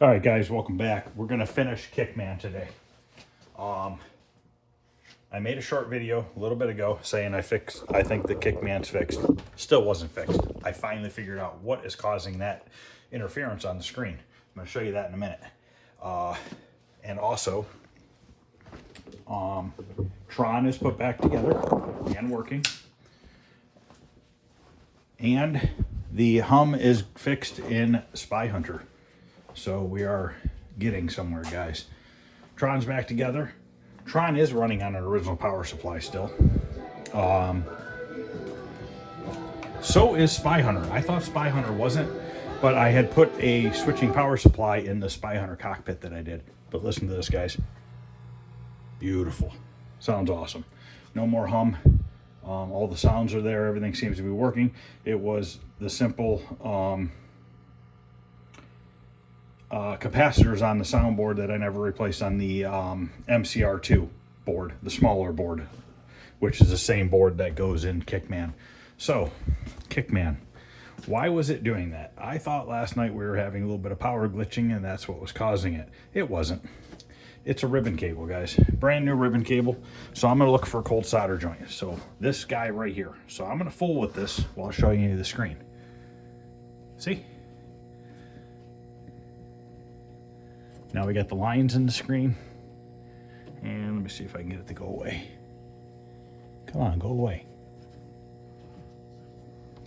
All right, guys, welcome back. We're gonna finish Kickman today. I made a short video a little bit ago saying I think the Kickman's fixed. Still wasn't fixed. I finally figured out what is causing that interference on the screen. I'm gonna show you that in a minute. And also, Tron is put back together and working. And the hum is fixed in Spy Hunter. So we are getting somewhere, guys. Tron's back together. Tron is running on an original power supply still. So is Spy Hunter. I thought Spy Hunter wasn't, but I had put a switching power supply in the Spy Hunter cockpit that I did. But listen to this, guys. Beautiful. Sounds awesome. No more hum. All the sounds are there. Everything seems to be working. It was the simple capacitors on the soundboard that I never replaced on the MCR2 board, the smaller board, which is the same board that goes in Kickman. So, Kickman, why was it doing that? I thought last night we were having a little bit of power glitching and that's what was causing it. It wasn't. It's a ribbon cable, guys. Brand new ribbon cable. So I'm going to look for a cold solder joint. So this guy right here. So I'm going to fool with this while showing you the screen. See? Now we got the lines in the screen. And let me see if I can get it to go away. Come on, go away.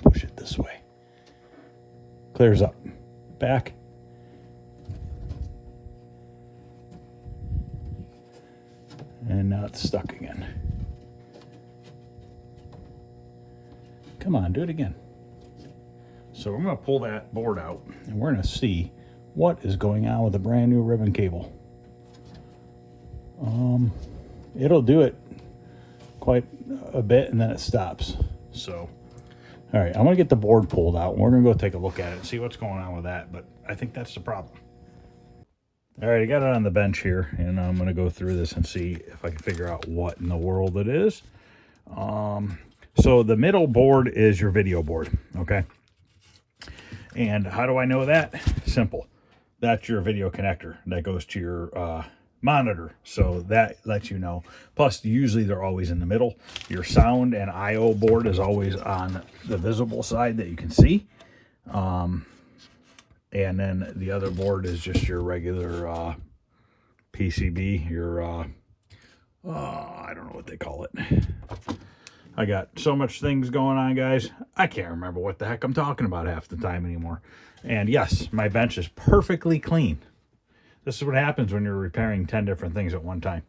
Push it this way. Clears up. Back. And now it's stuck again. Come on, do it again. So I'm going to pull that board out and we're going to see what is going on with the brand new ribbon cable. It'll do it quite a bit and then it stops. So, all right, I'm going to get the board pulled out and we're going to go take a look at it and see what's going on with that. But I think that's the problem. All right, I got it on the bench here, and I'm going to go through this and see if I can figure out what in the world it is. So the middle board is your video board, okay? And how do I know that? Simple. That's your video connector that goes to your monitor, so that lets you know. Plus, usually they're always in the middle. Your sound and I/O board is always on the visible side that you can see. And then the other board is just your regular PCB, your, I don't know what they call it. I got so much things going on, guys. I can't remember what the heck I'm talking about half the time anymore. And yes, my bench is perfectly clean. This is what happens when you're repairing 10 different things at one time.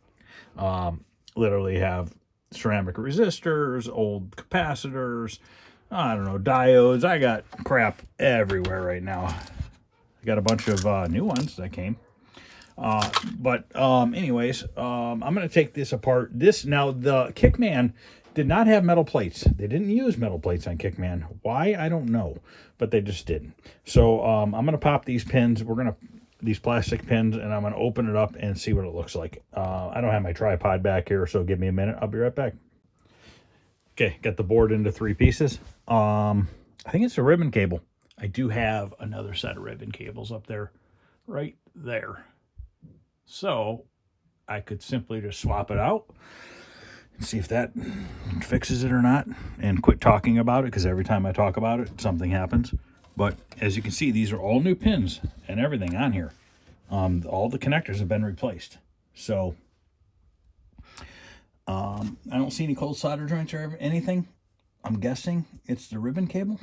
Literally have ceramic resistors, old capacitors, I don't know, diodes. I got crap everywhere right now. I got a bunch of new ones that came. Anyways, I'm going to take this apart. Now, the Kickman did not have metal plates. They didn't use metal plates on Kickman. Why? I don't know. But they just didn't. So I'm going to pop these pins. These plastic pins, and I'm going to open it up and see what it looks like. I don't have my tripod back here, so give me a minute. I'll be right back. Okay, got the board into 3 pieces. I think it's a ribbon cable. I do have another set of ribbon cables up there, right there. So I could simply just swap it out and see if that fixes it or not, and quit talking about it, because every time I talk about it, something happens. But as you can see, these are all new pins and everything on here. All the connectors have been replaced. So I don't see any cold solder joints or anything. I'm guessing it's the ribbon cable.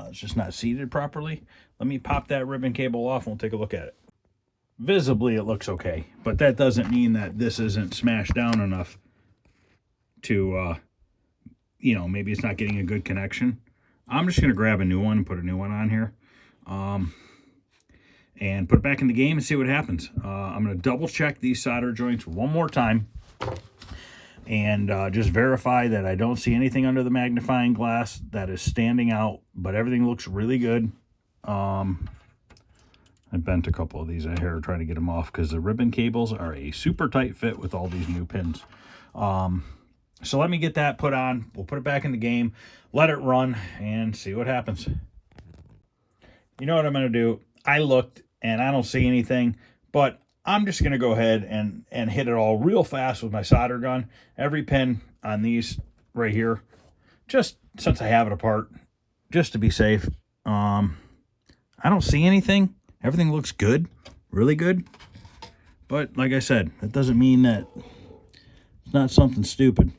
It's just not seated properly. Let me pop that ribbon cable off and we'll take a look at it. Visibly, it looks okay, but that doesn't mean that this isn't smashed down enough to, maybe it's not getting a good connection. I'm just going to grab a new one and put a new one on here, and put it back in the game and see what happens. I'm going to double check these solder joints one more time and just verify that I don't see anything under the magnifying glass that is standing out, but everything looks really good. I bent a couple of these here trying to get them off because the ribbon cables are a super tight fit with all these new pins. So let me get that put on. We'll put it back in the game, let it run, and see what happens. You know what I'm going to do? I looked and I don't see anything, but I'm just going to go ahead and hit it all real fast with my solder gun. Every pin on these right here, just since I have it apart, just to be safe. I don't see anything. Everything looks good, really good. But like I said, that doesn't mean that it's not something stupid.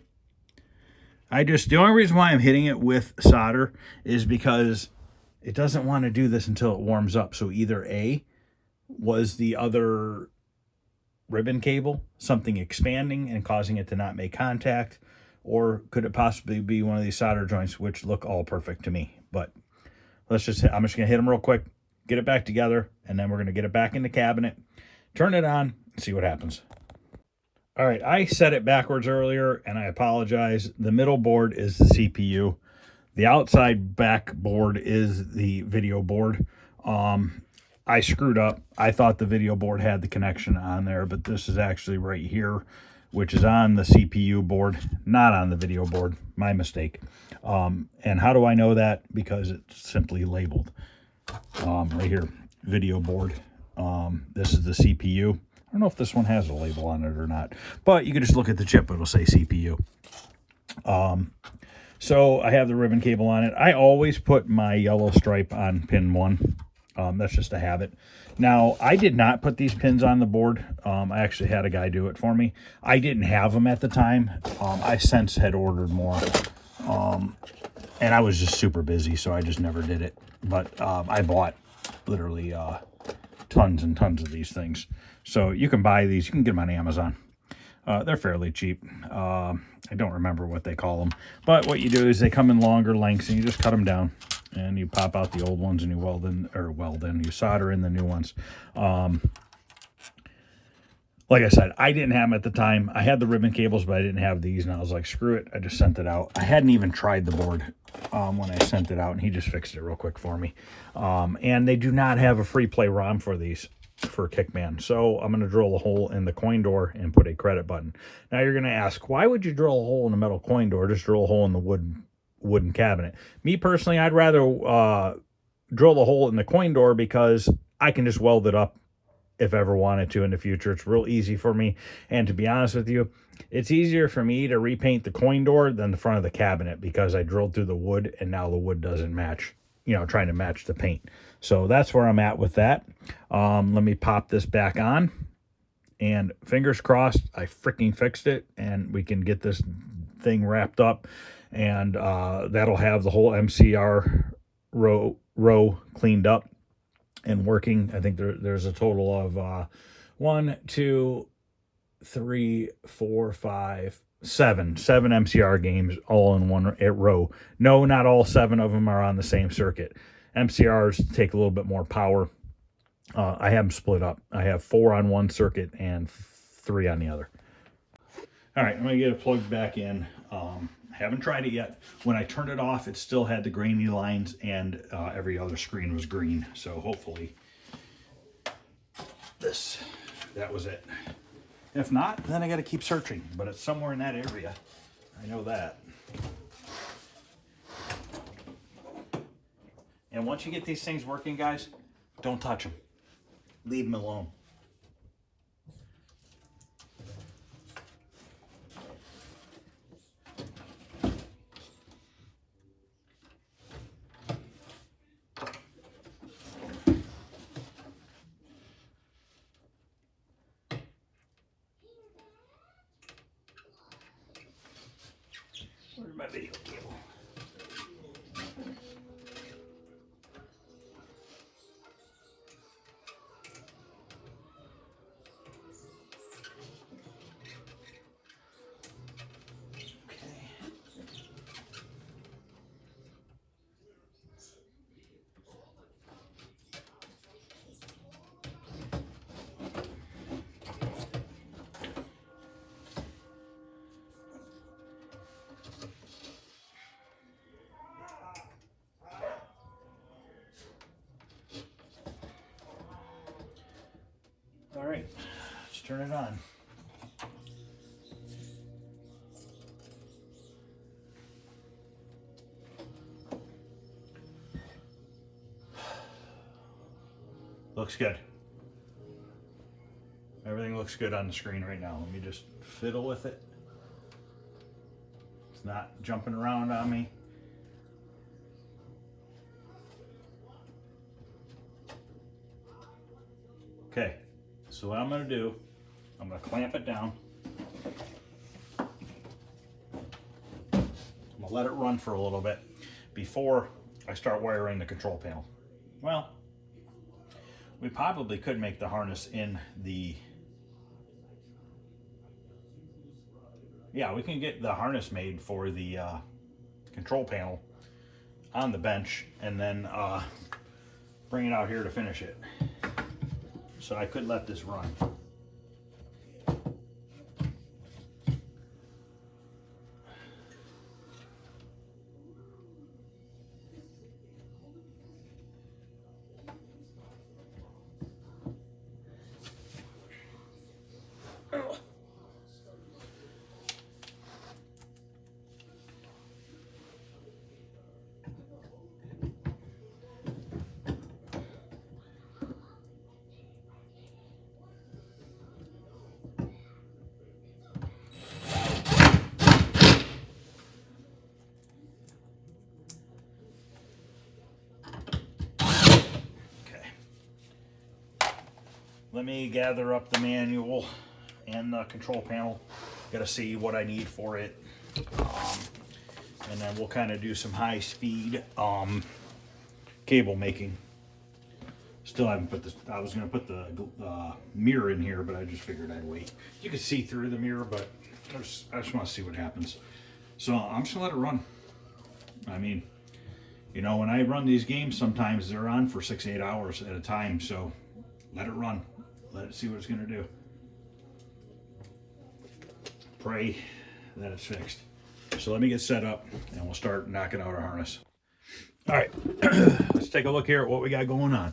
The only reason why I'm hitting it with solder is because it doesn't want to do this until it warms up. So either A, was the other ribbon cable something expanding and causing it to not make contact, or could it possibly be one of these solder joints, which look all perfect to me? But I'm just going to hit them real quick, get it back together, and then we're going to get it back in the cabinet, turn it on, and see what happens. All right, I said it backwards earlier, and I apologize. The middle board is the CPU. The outside back board is the video board. I screwed up. I thought the video board had the connection on there, but this is actually right here, which is on the CPU board, not on the video board. My mistake. And how do I know that? Because it's simply labeled right here, video board. This is the CPU. I don't know if this one has a label on it or not, but you can just look at the chip. It'll say CPU. So I have the ribbon cable on it. I always put my yellow stripe on pin 1. That's just a habit. Now, I did not put these pins on the board. I actually had a guy do it for me. I didn't have them at the time. I since had ordered more. And I was just super busy, so I just never did it. But I bought literally tons and tons of these things. So you can buy these. You can get them on Amazon. They're fairly cheap. I don't remember what they call them. But what you do is they come in longer lengths, and you just cut them down. And you pop out the old ones, and you you solder in the new ones. Like I said, I didn't have them at the time. I had the ribbon cables, but I didn't have these, and I was like, screw it. I just sent it out. I hadn't even tried the board when I sent it out, and he just fixed it real quick for me. And they do not have a free play ROM for these, for Kickman. So I'm going to drill a hole in the coin door and put a credit button. Now you're going to ask, why would you drill a hole in a metal coin door? Just drill a hole in the wooden cabinet. Me personally, I'd rather drill the hole in the coin door because I can just weld it up if ever wanted to in the future. It's real easy for me. And to be honest with you, it's easier for me to repaint the coin door than the front of the cabinet because I drilled through the wood and now the wood doesn't match, trying to match the paint. So that's where I'm at with that. Let me pop this back on, and fingers crossed I freaking fixed it and we can get this thing wrapped up, and that'll have the whole MCR row cleaned up and working. I think there's a total of 1, 2, 3, 4, 5, 7 MCR games all in one row. No, not all 7 of them are on the same circuit. MCRs take a little bit more power. I have them split up. I have 4 on one circuit and 3 on the other. All right, I'm going to get it plugged back in. Haven't tried it yet. When I turned it off, it still had the grainy lines, and every other screen was green. So hopefully that was it. If not, then I got to keep searching, but it's somewhere in that area. I know that. And once you get these things working, guys, don't touch them. Leave them alone. Where's my video cable? All right, let's turn it on. Looks good. looks good on the screen right now. Let me just fiddle with it. It's not jumping around on me. Okay, so what I'm going to do, I'm going to clamp it down. I'm going to let it run for a little bit before I start wiring the control panel. Well, we probably could make the harness in the... Yeah, we can get the harness made for the control panel on the bench and then bring it out here to finish it. So I could let this run. Let me gather up the manual and the control panel. Got to see what I need for it. And then we'll kind of do some high speed cable making. Still haven't put this, I was going to put the mirror in here, but I just figured I'd wait. You can see through the mirror, but I just want to see what happens. So I'm just going to let it run. I mean, you know, when I run these games, sometimes they're on for 6 to 8 hours at a time. So let it run. Let it see what it's going to do. Pray that it's fixed. So let me get set up and we'll start knocking out our harness. All right, let's take a look here at what we got going on.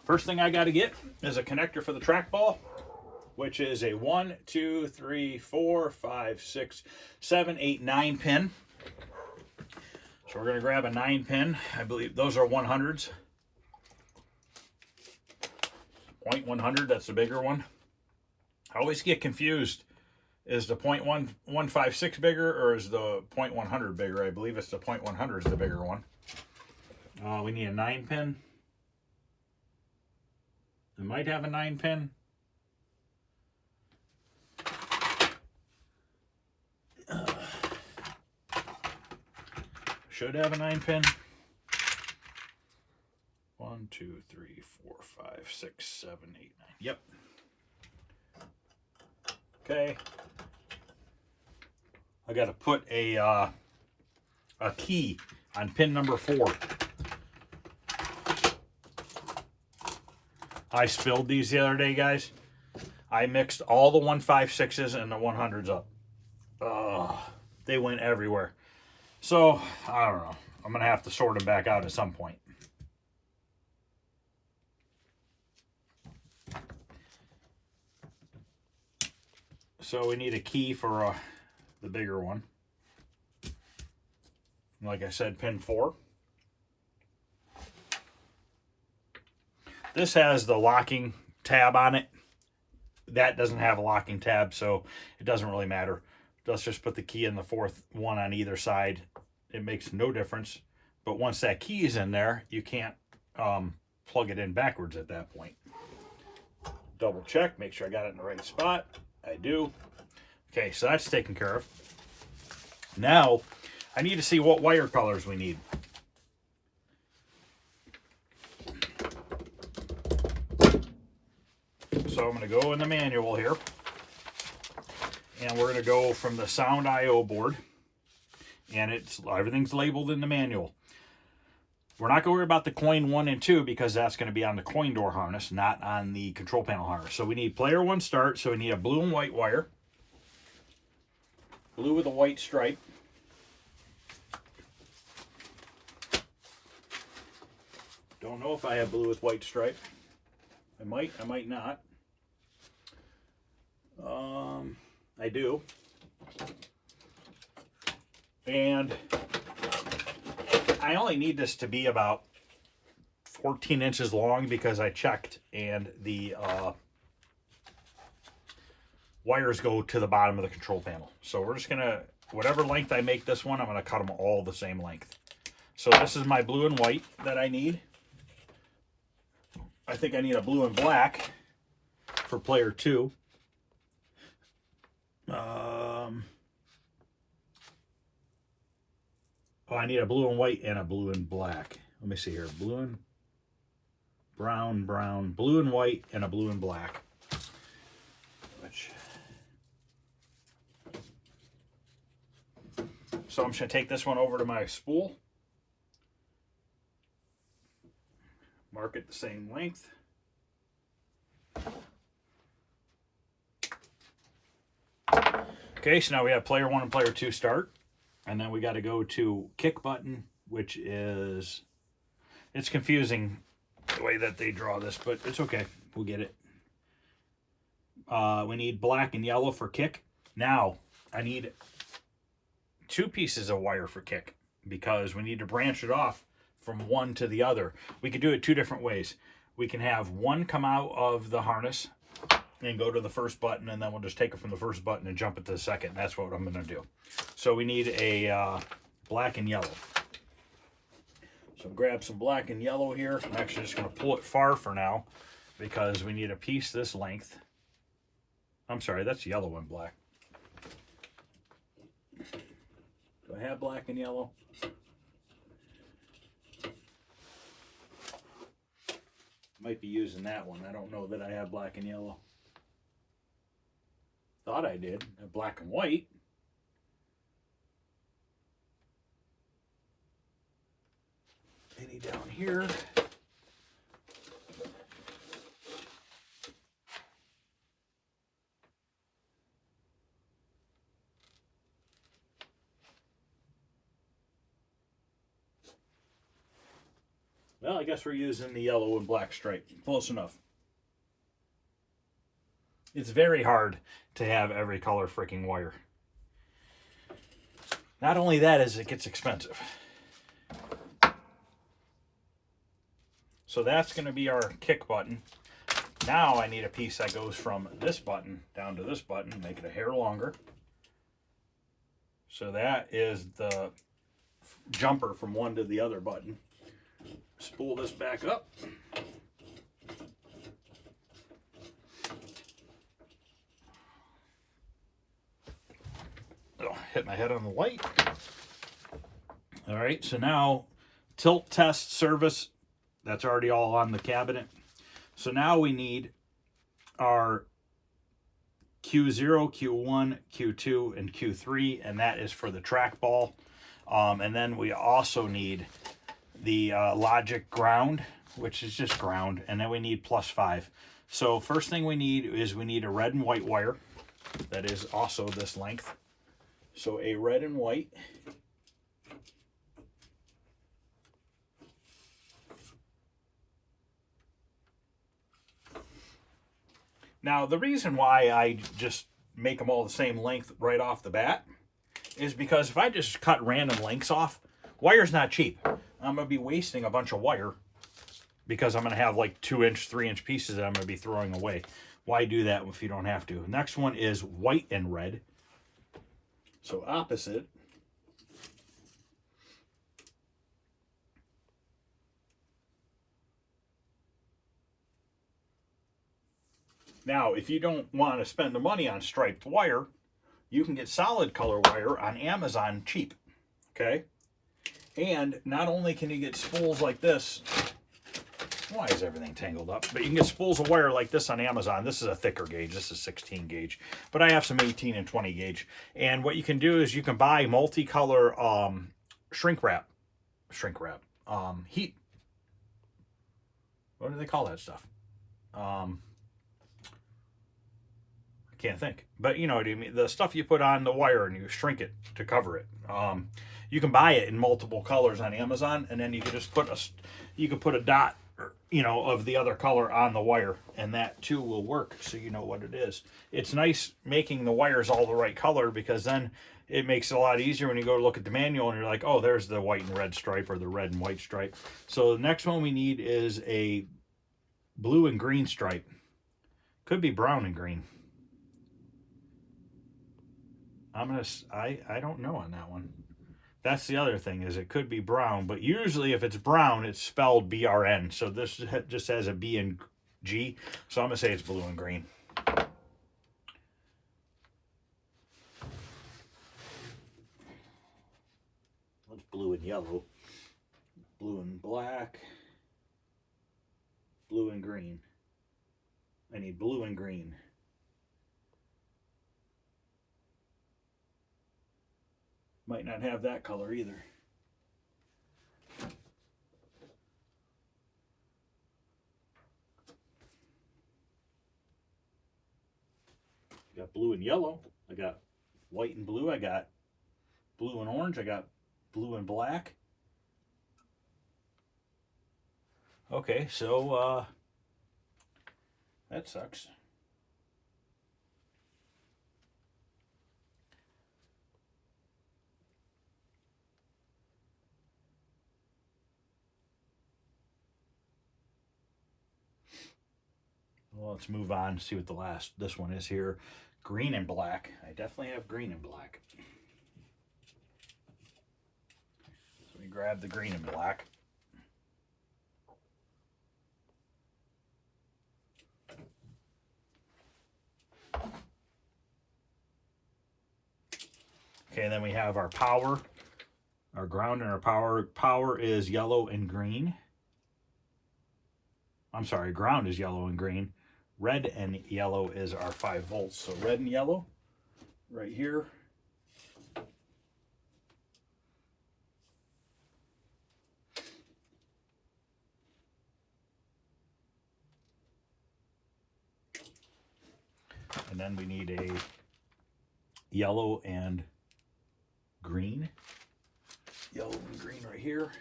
First thing I got to get is a connector for the trackball, which is a 1, 2, 3, 4, 5, 6, 7, 8, 9 pin. So we're going to grab a 9 pin. I believe those are 100s. 0.100, that's the bigger one. I always get confused. Is the 0.156 bigger or is the 0.100 bigger? I believe it's the 0.100 is the bigger one. We need a 9 pin. It might have a 9 pin. Should have a 9 pin. 1, 2, 3, 4, 5, 6, 7, 8, 9. Yep. Okay. I got to put a key on pin number 4. I spilled these the other day, guys. I mixed all the 156s and the 100s up. They went everywhere. So, I don't know. I'm going to have to sort them back out at some point. So we need a key for the bigger one. Like I said, pin 4. This has the locking tab on it. That doesn't have a locking tab, so it doesn't really matter. Let's just put the key in the 4th one on either side. It makes no difference. But once that key is in there, you can't plug it in backwards at that point. Double check, make sure I got it in the right spot. I do. Okay, so that's taken care of. Now, I need to see what wire colors we need. So I'm going to go in the manual here. And we're going to go from the sound I/O board. And everything's labeled in the manual. We're not going to worry about the coin 1 and 2 because that's going to be on the coin door harness, not on the control panel harness. So we need player 1 start, so we need a blue and white wire. Blue with a white stripe. Don't know if I have blue with white stripe. I might not. I do. And I only need this to be about 14 inches long because I checked, and the wires go to the bottom of the control panel. So we're just gonna, whatever length I make this one, I'm gonna cut them all the same length. So this is my blue and white that I need. I think I need a blue and black for player 2. Oh, I need a blue and white and a blue and black. Let me see here. Blue and brown, brown, blue and white, and a blue and black. So I'm just going to take this one over to my spool. Mark it the same length. Okay, so now we have player 1 and player 2 start. And then we got to go to kick button, which is, it's confusing the way that they draw this, but it's okay. We'll get it. We need black and yellow for kick. Now, I need 2 pieces of wire for kick because we need to branch it off from one to the other. We could do it 2 different ways. We can have one come out of the harness and go to the first button, and then we'll just take it from the first button and jump it to the second. That's what I'm going to do. So we need a black and yellow. So grab some black and yellow here. I'm actually just going to pull it far for now because we need a piece this length. I'm sorry, that's yellow and black. Do I have black and yellow? Might be using that one. I don't know that I have black and yellow. Thought I did. Black and white. Any down here? Well, I guess we're using the yellow and black stripe. Close enough. It's very hard to have every color freaking wire. Not only that, is it gets expensive. So that's going to be our kick button. Now I need a piece that goes from this button down to this button, make it a hair longer. So that is the jumper from one to the other button. Spool this back up. Oh, hit my head on the light. All right, so now tilt test service. That's already all on the cabinet. So now we need our Q0, Q1, Q2, and Q3, and that is for the trackball. And then we also need the logic ground, which is just ground, and then we need +5. So first thing we need is we need a red and white wire that is also this length. So a red and white. Now, the reason why I just make them all the same length right off the bat is because if I just cut random lengths off, wire's not cheap. I'm going to be wasting a bunch of wire because I'm going to have like 2-inch, 3-inch pieces that I'm going to be throwing away. Why do that if you don't have to? Next one is white and red. So opposite. Now, if you don't want to spend the money on striped wire, you can get solid color wire on Amazon cheap, okay? And not only can you get spools like this, why is everything tangled up? But you can get spools of wire like this on Amazon. This is a thicker gauge. This is 16 gauge. But I have some 18 and 20 gauge. And what you can do is you can buy multicolor shrink wrap, heat. What do they call that stuff? I can't think. But you know what I mean. The stuff you put on the wire and you shrink it to cover it. You can buy it in multiple colors on Amazon, and then you can just put a dot, you know, of the other color on the wire, and that too will work, so you know what it is. It's nice making the wires all the right color because then it makes it a lot easier when you go to look at the manual and you're like, oh, there's the white and red stripe or the red and white stripe. So the next one we need is a blue and green stripe. Could be brown and green. I don't know on that one. That's the other thing, is it could be brown, but usually if it's brown, it's spelled BRN. So this just has a B and G. So I'm going to say it's blue and green. What's blue and yellow? Blue and black. Blue and green. I need blue and green. Might not have that color either. Got blue and yellow. I got white and blue. I got blue and orange. I got blue and black. Okay, so that sucks. Well, let's move on, see what this one is here. Green and black. I definitely have green and black. So we grab the green and black. Okay, and then we have our power, our ground, and our power. Power is yellow and green. I'm sorry, ground is yellow and green. Red and yellow is our 5 volts. So red and yellow right here. And then we need a yellow and green. Yellow and green right here.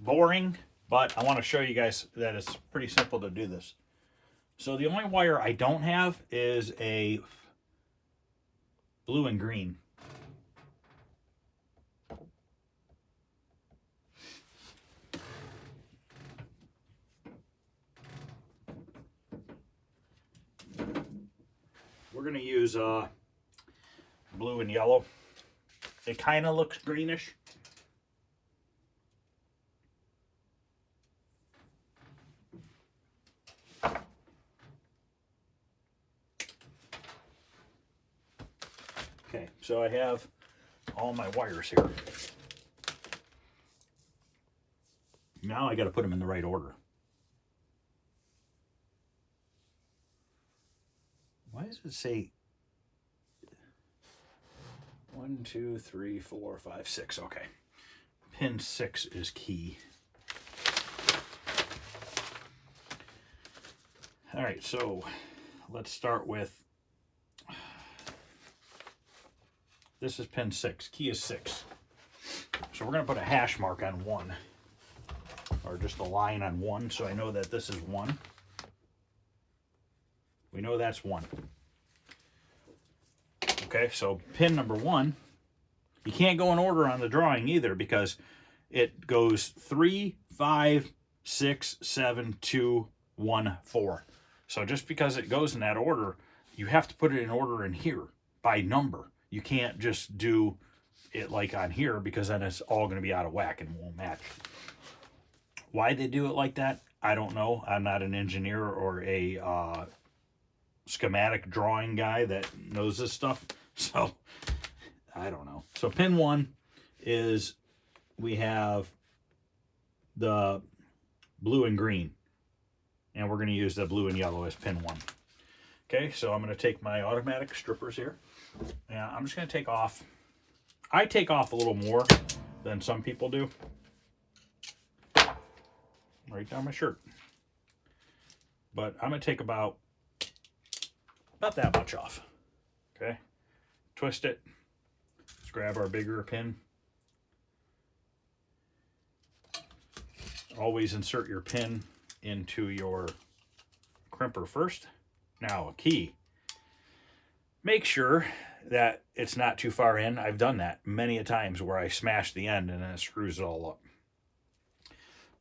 Boring, but I want to show you guys that it's pretty simple to do this. So the only wire I don't have is a blue and green. We're going to use blue and yellow. It kind of looks greenish. Okay, so I have all my wires here. Now I got to put them in the right order. Why does it say 1, 2, 3, 4, 5, 6? Okay. Pin 6 is key. All right, so let's start with, this is pin 6. Key is 6. So we're going to put a hash mark on 1, or just a line on 1, so I know that this is 1. We know that's 1. Okay, so pin number 1, you can't go in order on the drawing either, because it goes 3, 5, 6, 7, 2, 1, 4. So just because it goes in that order, you have to put it in order in here by number. You can't just do it like on here, because then it's all going to be out of whack and won't match. Why they do it like that, I don't know. I'm not an engineer or a schematic drawing guy that knows this stuff, so I don't know. So pin 1 is, we have the blue and green, and we're going to use the blue and yellow as pin 1. Okay, so I'm going to take my automatic strippers here, and I'm just going to take off. I take off a little more than some people do. Right down my shirt. But I'm going to take about that much off. Okay, twist it. Let's grab our bigger pin. Always insert your pin into your crimper first. Now, a key. Make sure that it's not too far in. I've done that many a times where I smash the end and then it screws it all up.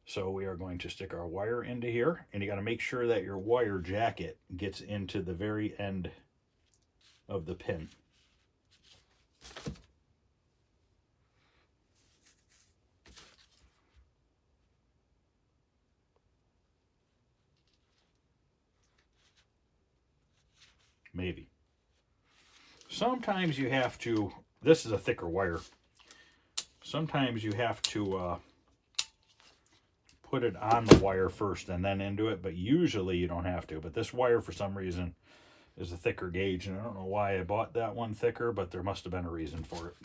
So we are going to stick our wire into here, and you got to make sure that your wire jacket gets into the very end of the pin. Maybe. Sometimes you have to, this is a thicker wire. Sometimes you have to put it on the wire first and then into it, but usually you don't have to. But this wire, for some reason, is a thicker gauge, and I don't know why I bought that one thicker, but there must have been a reason for it.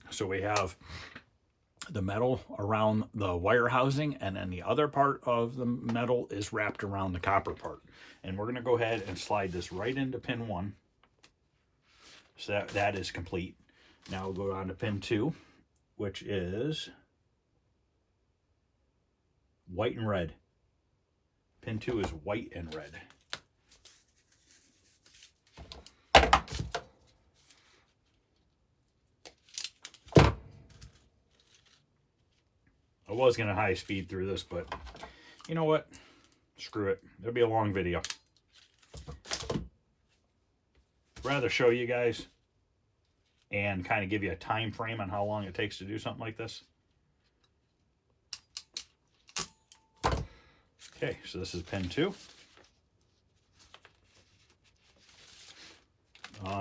So we have the metal around the wire housing, and then the other part of the metal is wrapped around the copper part. And we're going to go ahead and slide this right into pin 1. So that is complete. Now we'll go on to pin 2, which is white and red. Pin 2 is white and red. I was going to high speed through this, but you know what? Screw it. It'll be a long video. Rather show you guys and kind of give you a time frame on how long it takes to do something like this. Okay, so this is pin 2.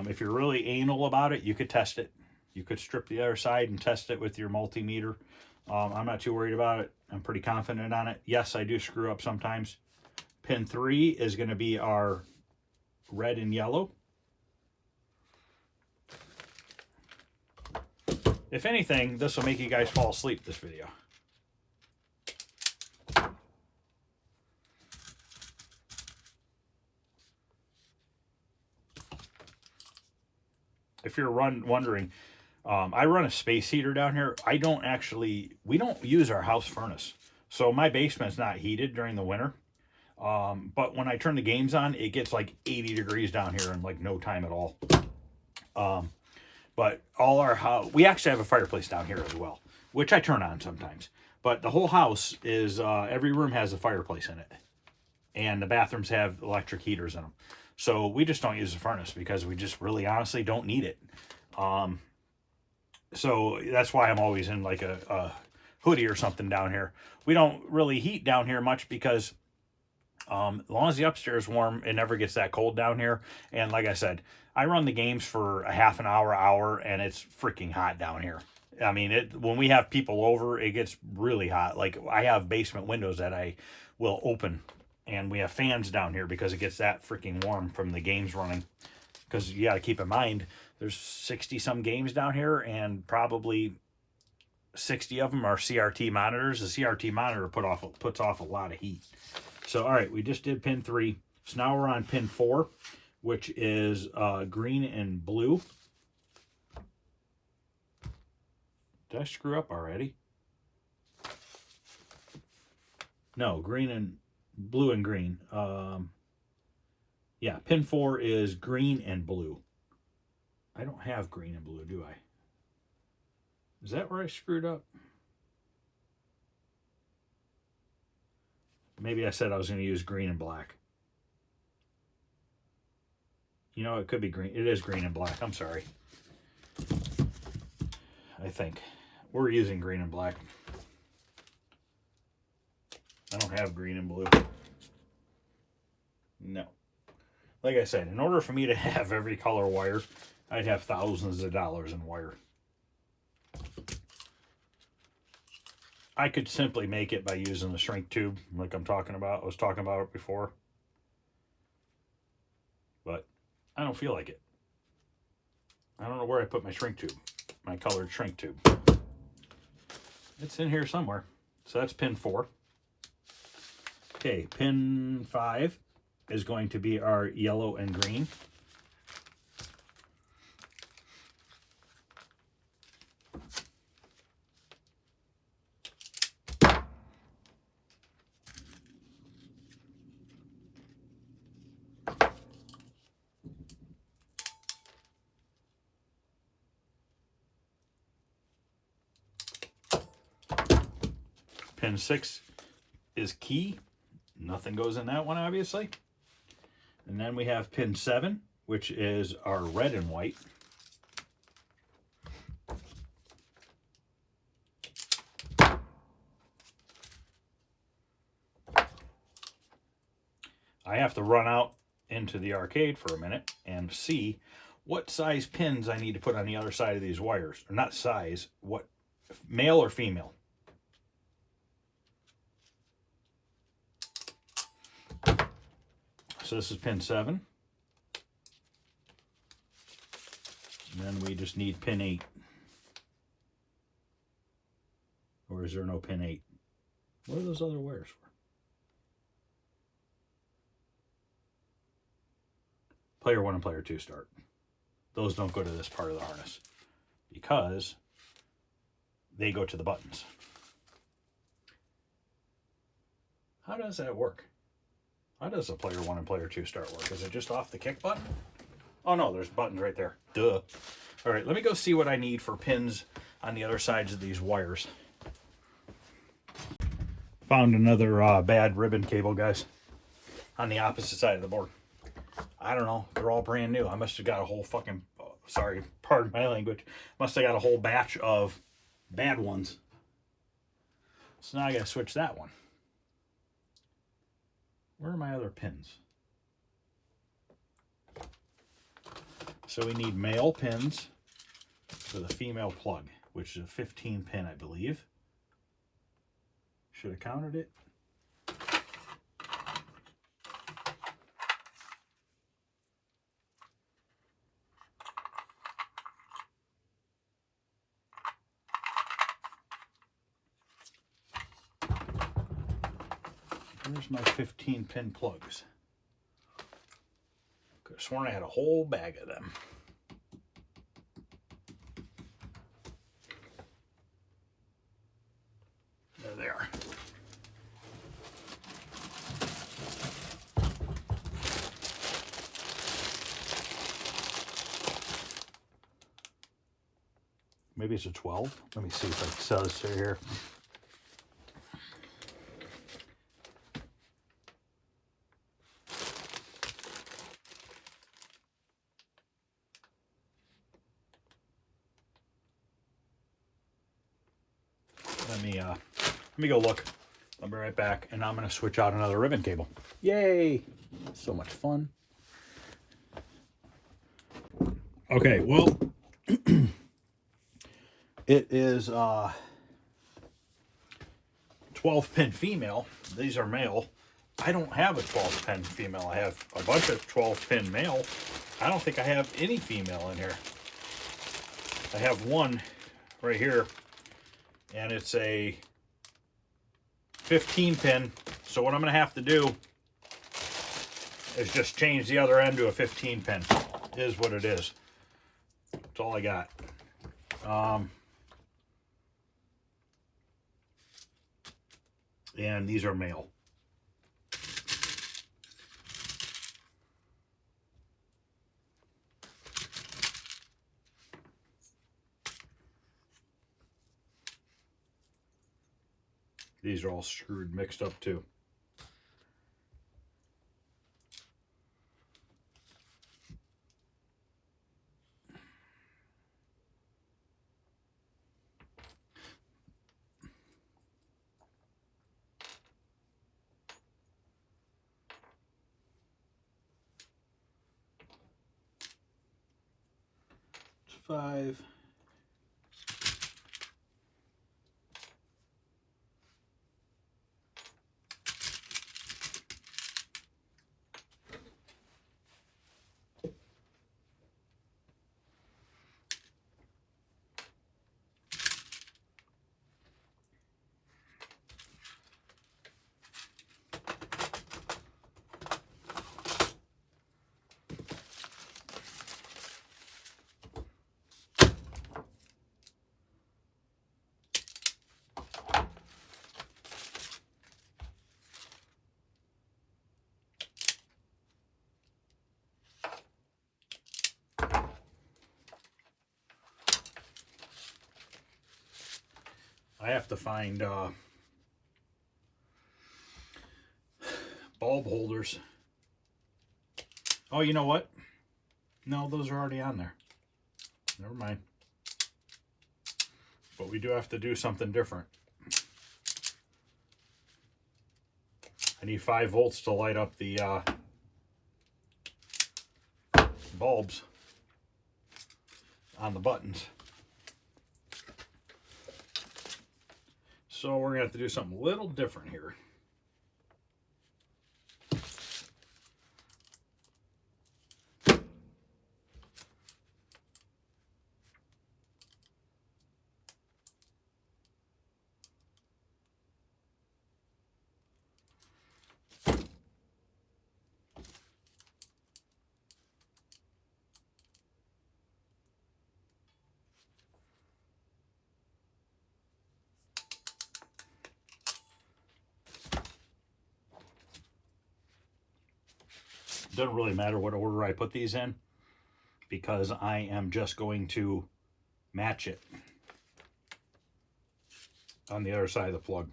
If you're really anal about it, you could test it. You could strip the other side and test it with your multimeter. I'm not too worried about it. I'm pretty confident on it. Yes, I do screw up sometimes. Pin 3 is going to be our red and yellow. If anything, this will make you guys fall asleep, this video. If you're wondering, I run a space heater down here. We don't use our house furnace. So my basement's not heated during the winter. But when I turn the games on, it gets like 80 degrees down here in like no time at all. But all our house, we actually have a fireplace down here as well, which I turn on sometimes. But the whole house is, every room has a fireplace in it. And the bathrooms have electric heaters in them. So we just don't use a furnace because we just really honestly don't need it. So that's why I'm always in like a hoodie or something down here. We don't really heat down here much because as long as the upstairs is warm, it never gets that cold down here. And like I said, I run the games for a half an hour, and it's freaking hot down here. I mean, when we have people over, it gets really hot. Like, I have basement windows that I will open, and we have fans down here because it gets that freaking warm from the games running. Because you got to keep in mind, there's 60-some games down here, and probably 60 of them are CRT monitors. The CRT monitor puts off a lot of heat. So, all right, we just did pin 3. So now we're on pin 4, which is green and blue. Did I screw up already? No, green and blue and green. Yeah, pin 4 is green and blue. I don't have green and blue, do I? Is that where I screwed up? Maybe I said I was going to use green and black. You know, it could be green. It is green and black. I'm sorry. I think. We're using green and black. I don't have green and blue. No. Like I said, in order for me to have every color wire, I'd have thousands of dollars in wire. I could simply make it by using the shrink tube, like I was talking about it before. but I don't feel like it. I don't know where I put my shrink tube, my colored shrink tube. It's in here somewhere. So that's pin 4. Okay, pin 5 is going to be our yellow and green. Pin 6 is key. Nothing goes in that one, obviously. And then we have pin 7, which is our red and white. I have to run out into the arcade for a minute and see what size pins I need to put on the other side of these wires. Or not size, what, male or female. So this is pin 7. And then we just need pin 8. Or is there no pin 8? What are those other wires for? Player 1 and player 2 start. Those don't go to this part of the harness because they go to the buttons. How does that work? How does a player 1 and player 2 start work? Is it just off the kick button? Oh no, there's buttons right there. Duh. All right, let me go see what I need for pins on the other sides of these wires. Found another bad ribbon cable, guys, on the opposite side of the board. I don't know. They're all brand new. I must have got a whole fucking, sorry, pardon my language. Must have got a whole batch of bad ones. So now I got to switch that one. Where are my other pins? So we need male pins for the female plug, which is a 15 pin, I believe. Should have counted it. Where's my 15 pin plugs? Could have sworn I had a whole bag of them. There they are. Maybe it's a 12. Let me see if it says here. Let me go look. I'll be right back, and I'm going to switch out another ribbon cable. Yay! So much fun. Okay, well, it is 12 pin female. These are male. I don't have a 12 pin female. I have a bunch of 12 pin male. I don't think I have any female in here. I have one right here, and it's a 15 pin. So what I'm going to have to do is just change the other end to a 15 pin. Is what it is. That's all I got. And these are male. These are all screwed, mixed up too. It's 5. I have to find bulb holders. Oh, you know what? No, those are already on there. Never mind. But we do have to do something different. I need 5 volts to light up the bulbs on the buttons. So we're going to have to do something a little different here. Doesn't really matter what order I put these in, because I am just going to match it on the other side of the plug.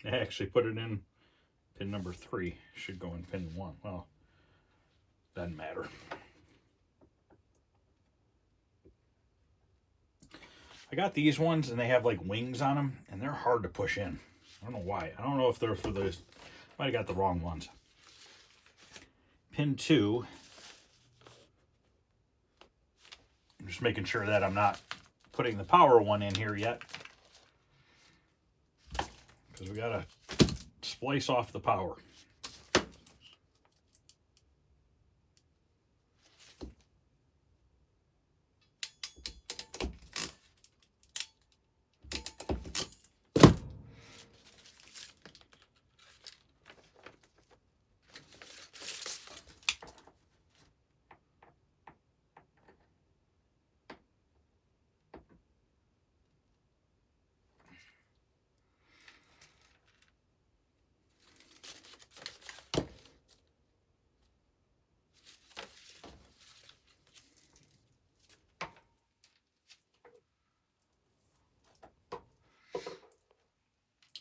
I actually put it in pin number 3. Should go in pin 1. Well, doesn't matter. I got these ones and they have like wings on them and they're hard to push in. I don't know why. I don't know if they're for the... Might have got the wrong ones. Pin 2. I'm just making sure that I'm not putting the power one in here yet, because we gotta splice off the power.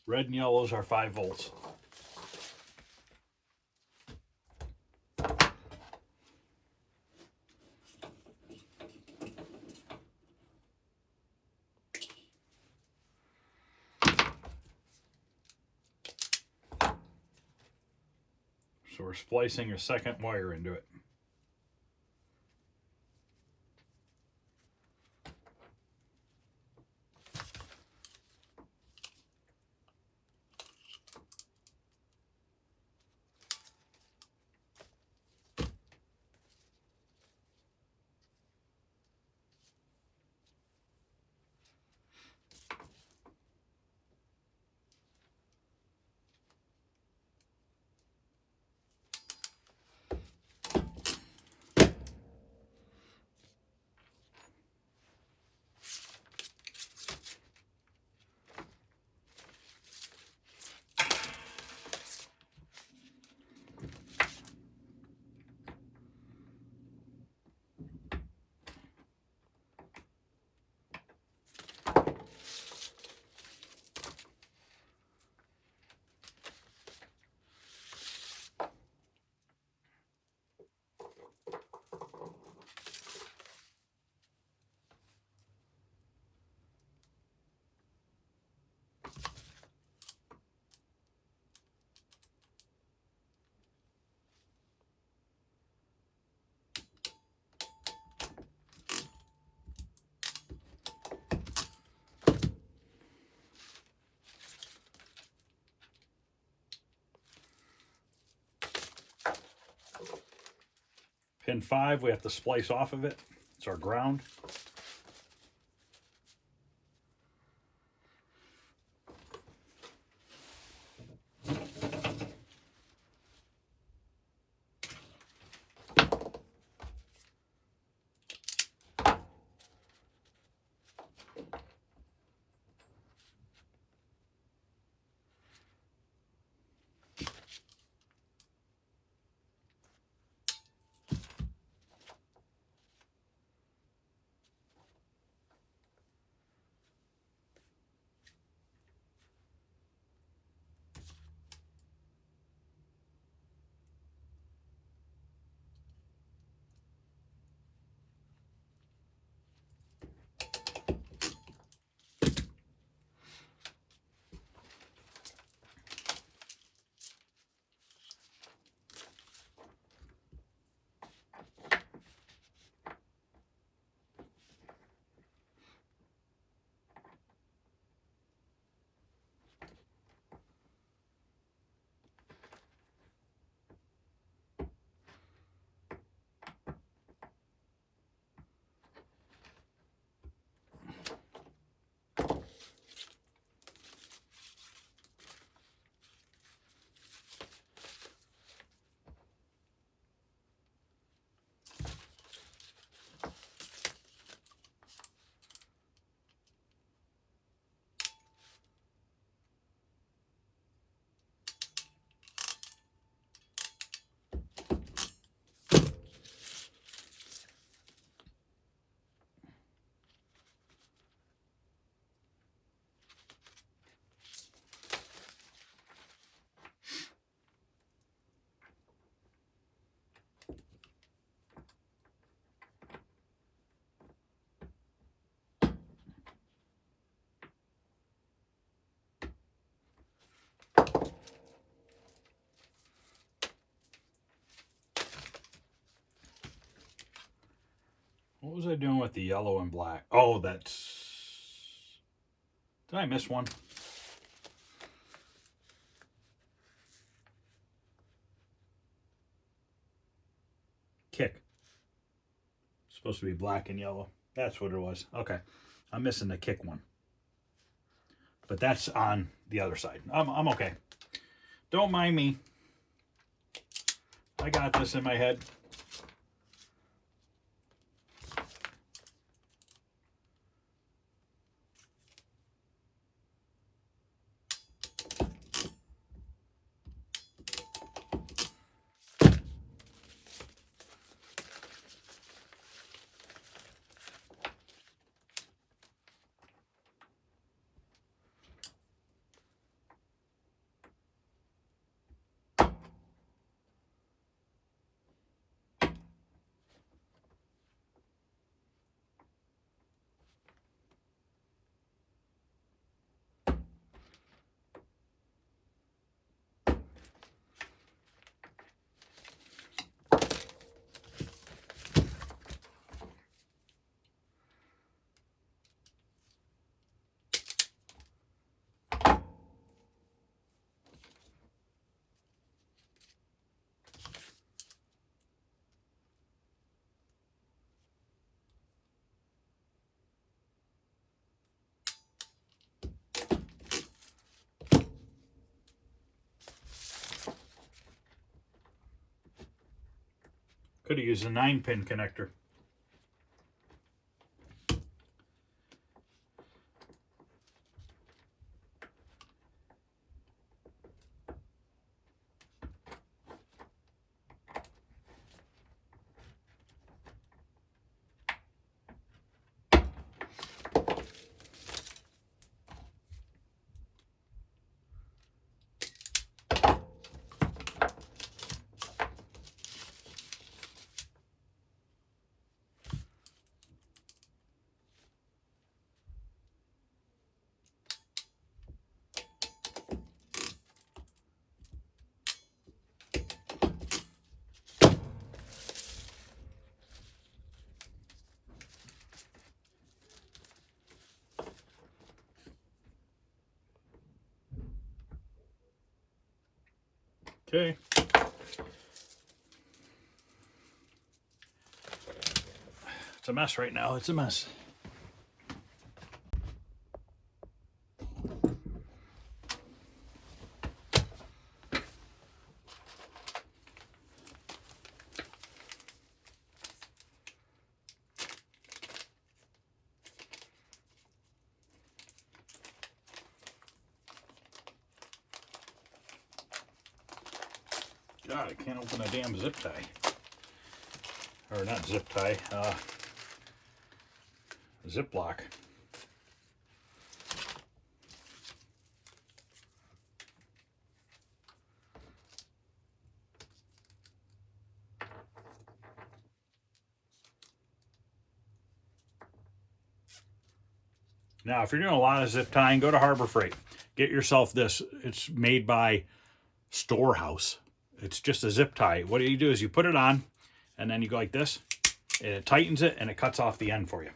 Red and yellows are 5 volts. So we're splicing a second wire into it. Pin 5, we have to splice off of it. It's our ground. What was I doing with the yellow and black? Oh, that's... Did I miss one? Kick. Supposed to be black and yellow. That's what it was. Okay. I'm missing the kick one. But that's on the other side. I'm okay. Don't mind me. I got this in my head. Could have used a 9-pin connector. Okay. It's a mess right now. It's a mess. God, I can't open a damn zip tie. Or not zip tie, zip lock. Now, if you're doing a lot of zip tying, go to Harbor Freight. Get yourself this. It's made by Storehouse. It's just a zip tie. What you do is you put it on, and then you go like this, and it tightens it, and it cuts off the end for you.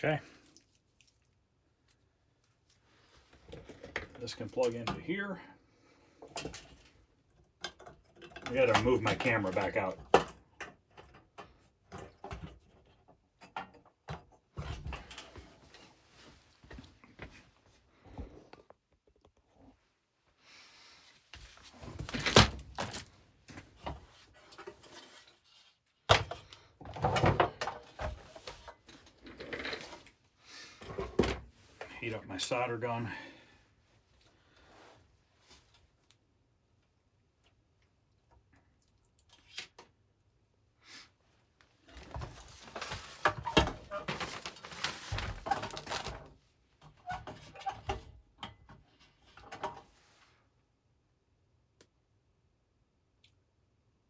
Okay. This can plug into here. I gotta move my camera back out. Heat up my solder gun.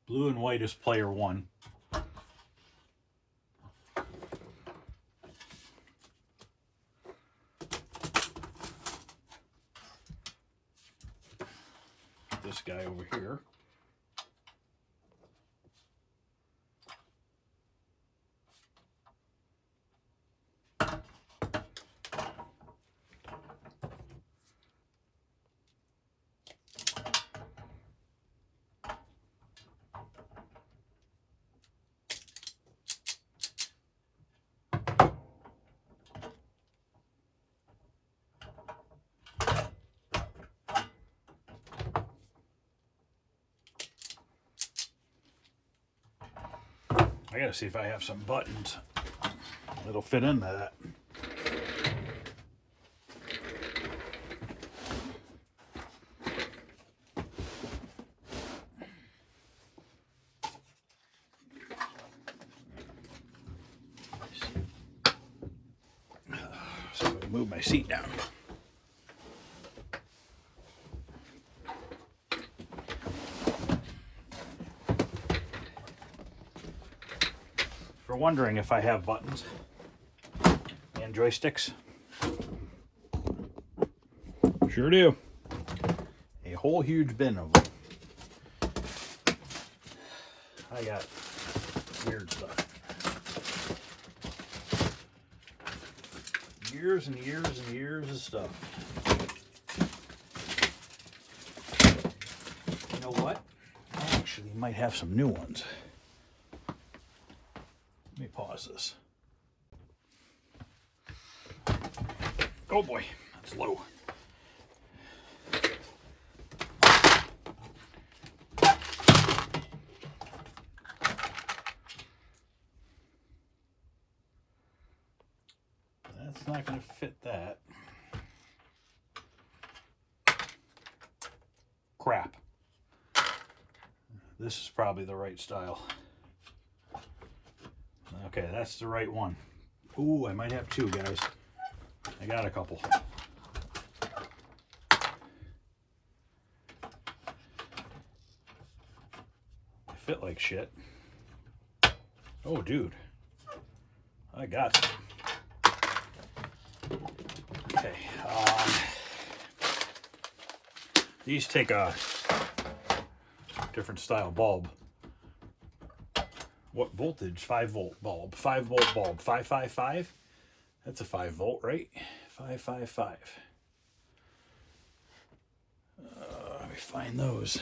Blue and white is player 1. This guy over here. I gotta see if I have some buttons that'll fit into that. So I'm gonna move my seat down. If you're wondering if I have buttons and joysticks, sure do. A whole huge bin of them. I got weird stuff. Years and years and years of stuff. You know what? I actually might have some new ones. Let me pause this. Oh boy, that's low. That's not going to fit that. Crap. This is probably the right style. Okay, that's the right one. Ooh, I might have two, guys. I got a couple. They fit like shit. Oh, dude. I got some. Okay. These take a different style bulb. What voltage? 5 volt bulb. 5 volt bulb. 555? That's a 5 volt, right? 555. Let me find those.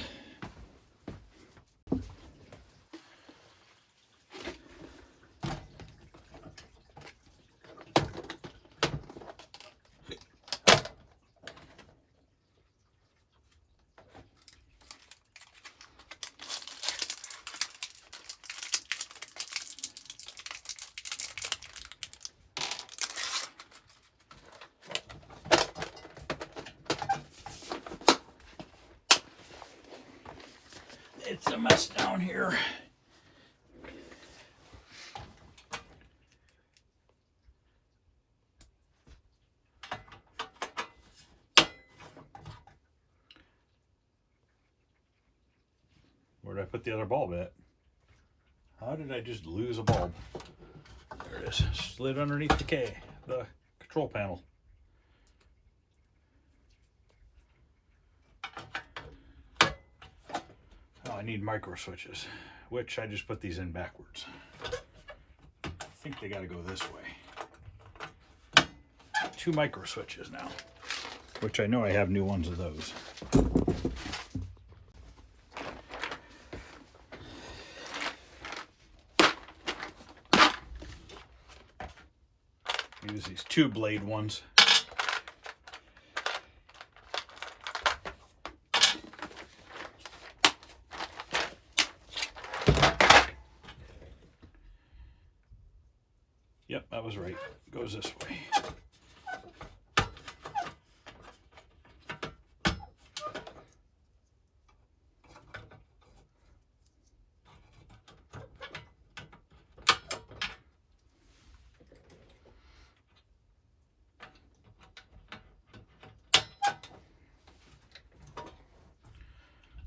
It's a mess down here. Where did I put the other bulb at? How did I just lose a bulb? There it is. Slid underneath the control panel. Oh, I need micro switches, which I just put these in backwards. I think they got to go this way. 2 micro switches now, which I know I have new ones of those. Use these 2 blade ones. Yep, that was right. It goes this way.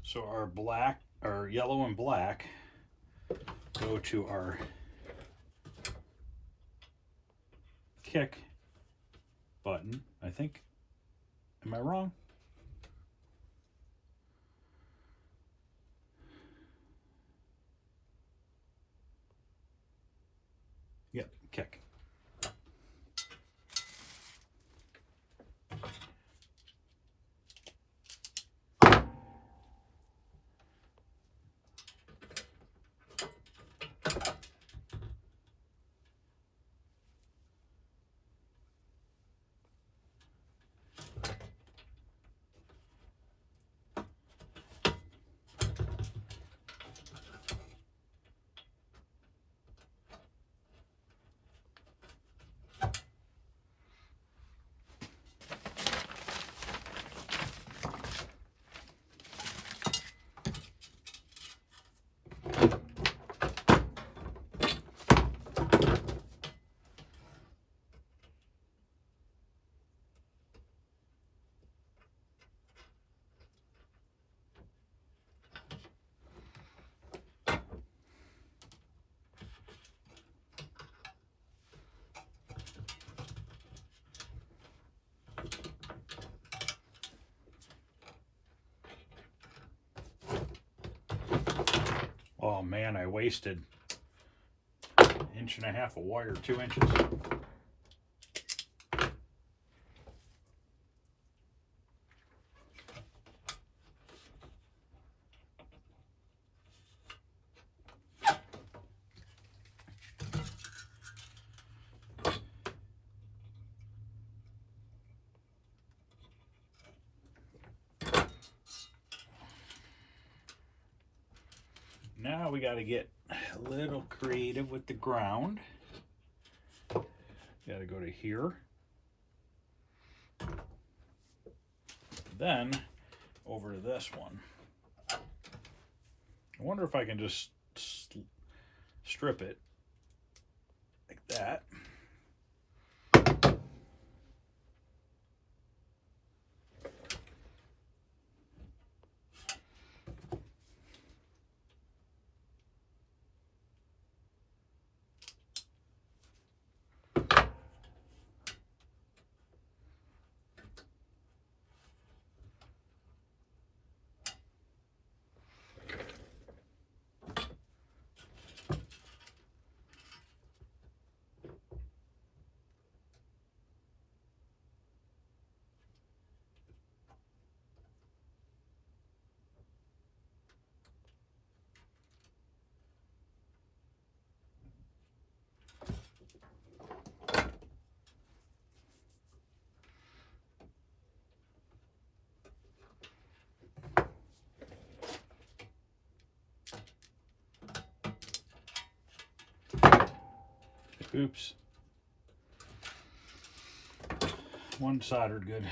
So our black, our yellow and black go to our kick button, I think. Am I wrong? Yep, kick. Oh man, I wasted 1.5 inches of wire, 2 inches. Now we got to get a little creative with the ground. Got to go to here. Then over to this one. I wonder if I can just strip it like that. Oops. One soldered good.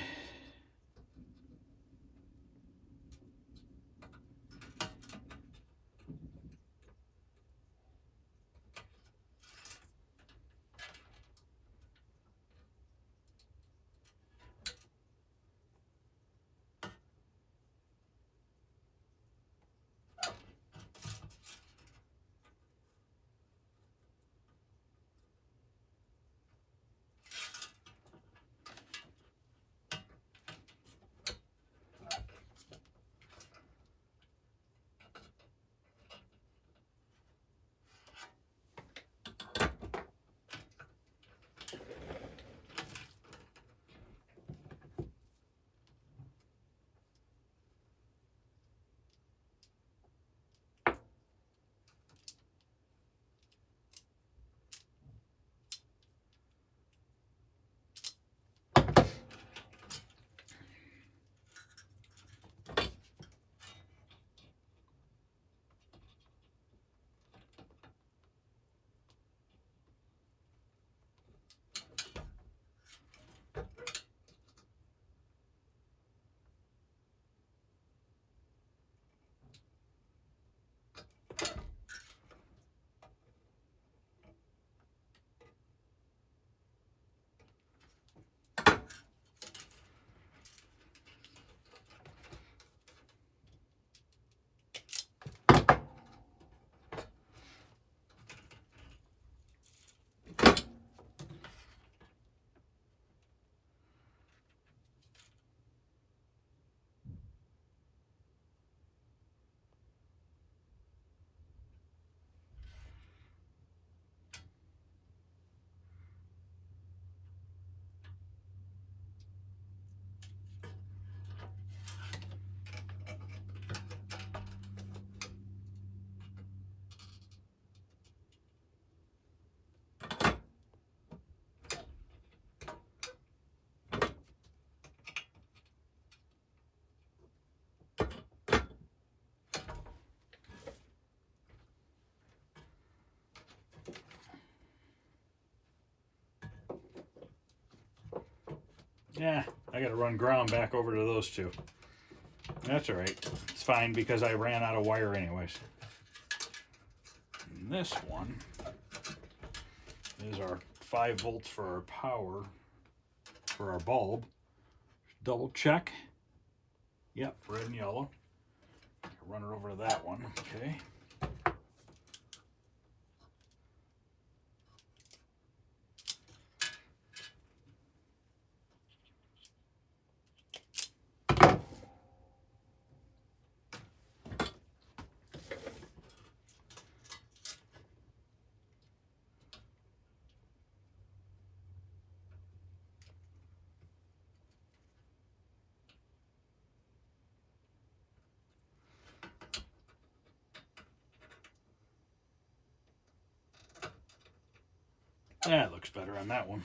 Yeah, I got to run ground back over to those two. That's all right. It's fine because I ran out of wire anyways. And this one is our 5 volts for our power for our bulb. Double check. Yep, red and yellow. Run it over to that one. Okay. That looks better on that one.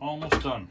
Almost done.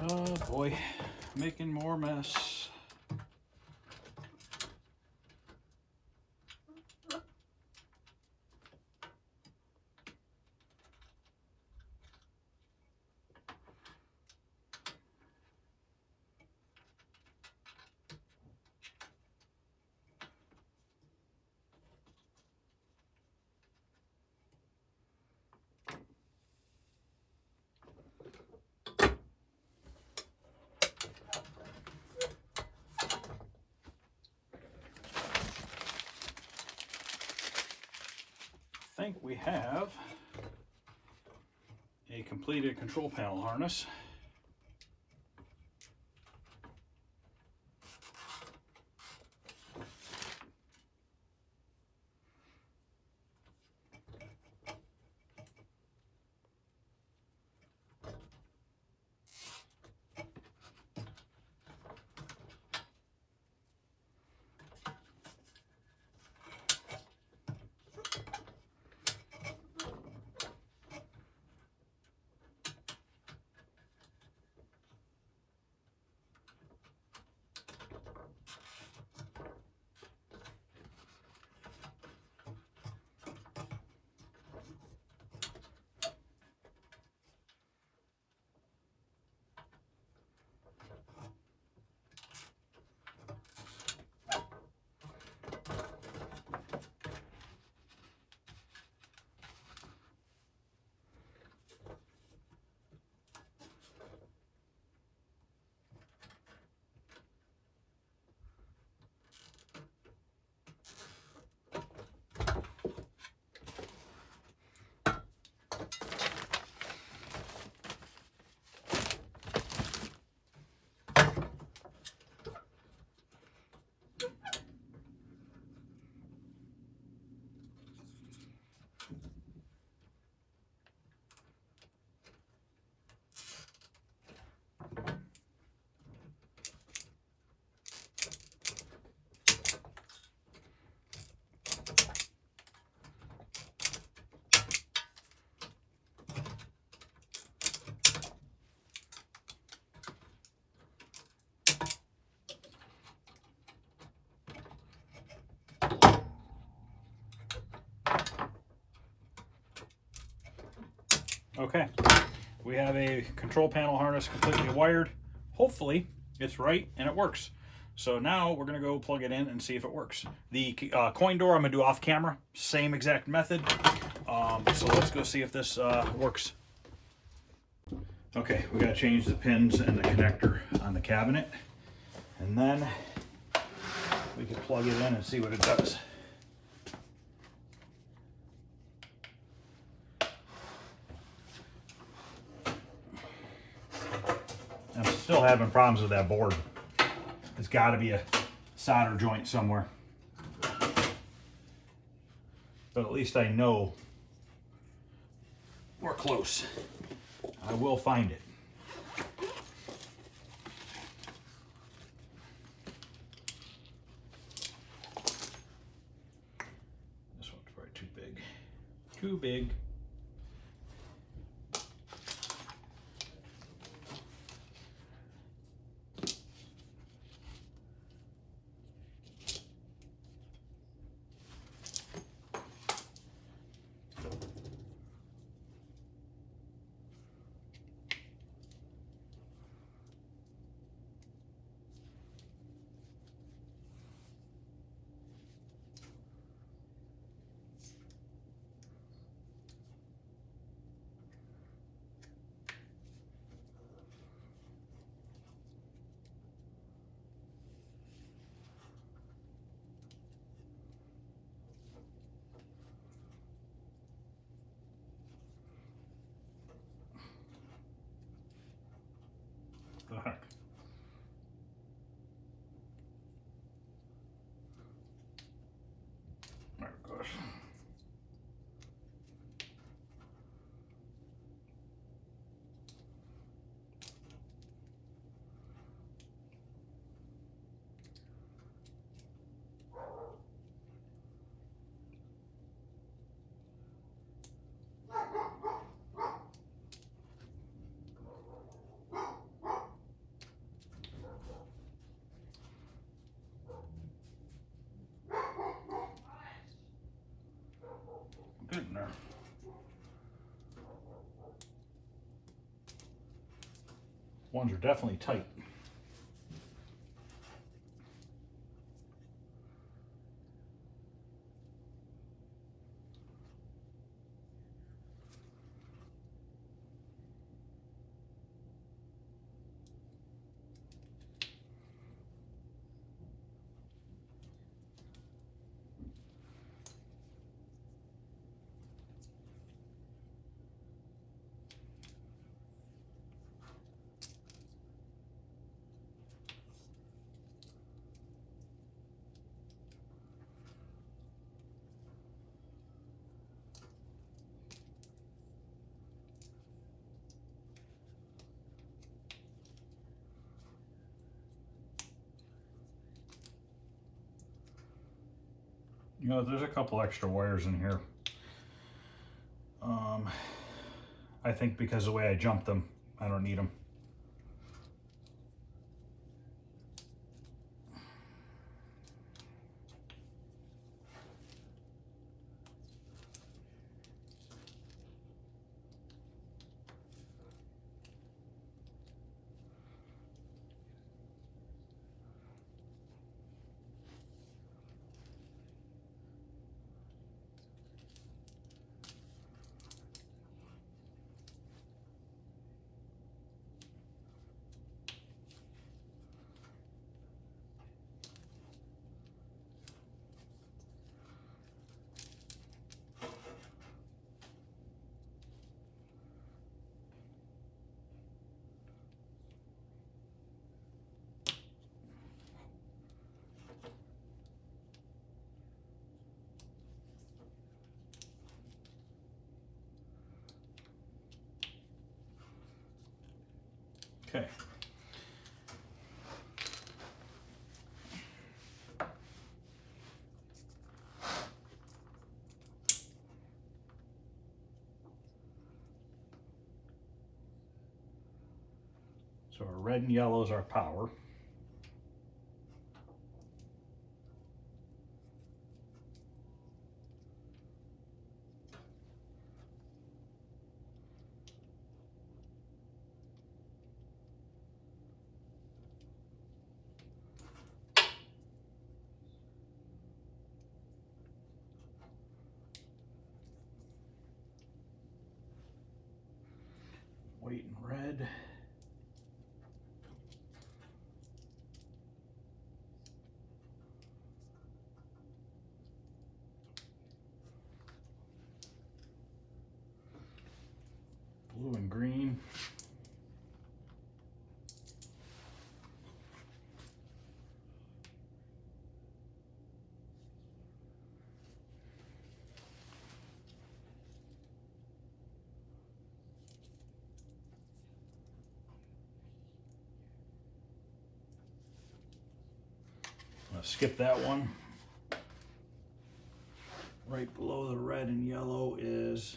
Oh boy, making more mess. I think we have a completed control panel harness. Okay, we have a control panel harness completely wired. Hopefully it's right and it works. So now we're gonna go plug it in and see if it works. The coin door I'm gonna do off camera, same exact method. So let's go see if this works. Okay, we gotta change the pins and the connector on the cabinet, and then we can plug it in and see what it does. I'm still having problems with that board. There's got to be a solder joint somewhere. But at least I know we're close. I will find it. This one's probably too big. Too big. The heck? Oh gosh. Ones are definitely tight. You know, there's a couple extra wires in here. I think because of the way I jumped them, I don't need them. Okay. So our red and yellow is our power. White and red. Blue and green. I'm gonna skip that one. Right below the red and yellow is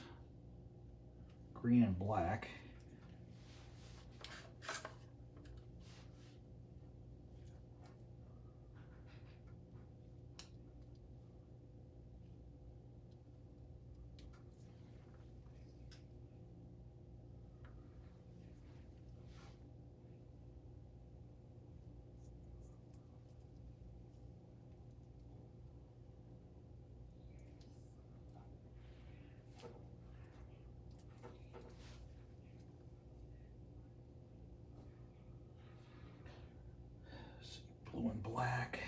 green and black. Blue and black.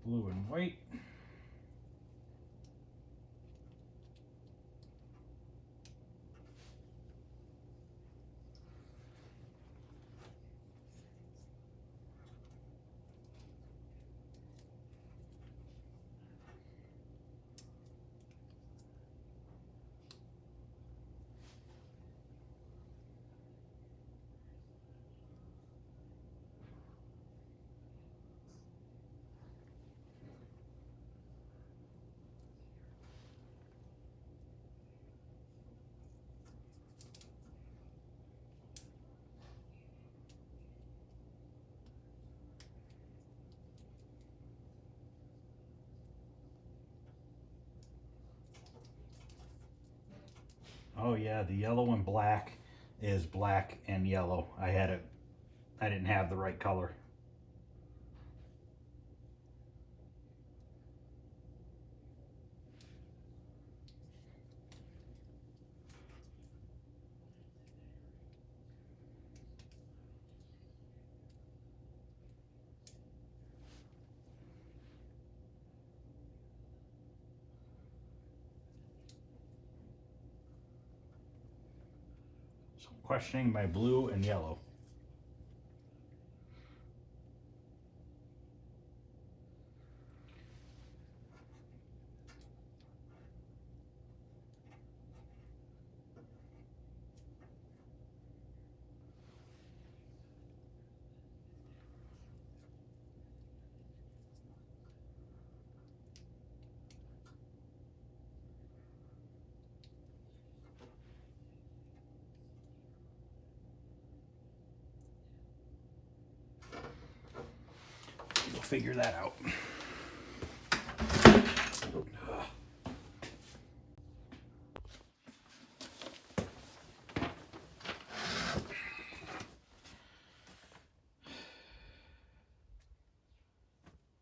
Blue and white. Oh yeah, the yellow and black is black and yellow. I didn't have the right color. So I'm questioning my blue and yellow. We'll figure that out.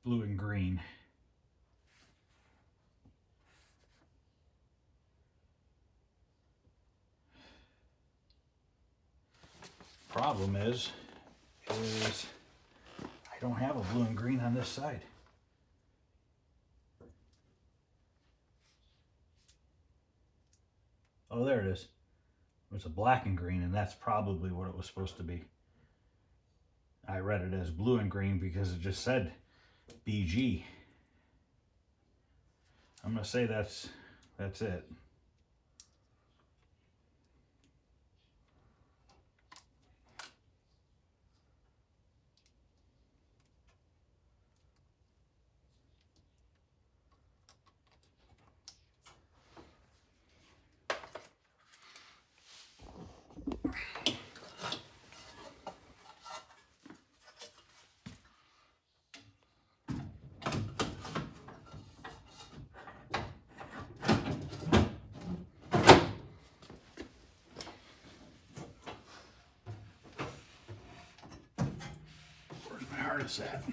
Blue and green. Problem is I don't have a blue and green on this side. Oh, there it is. It's a black and green, and that's probably what it was supposed to be. I read it as blue and green because it just said BG. I'm gonna say that's it. Where's my harness at?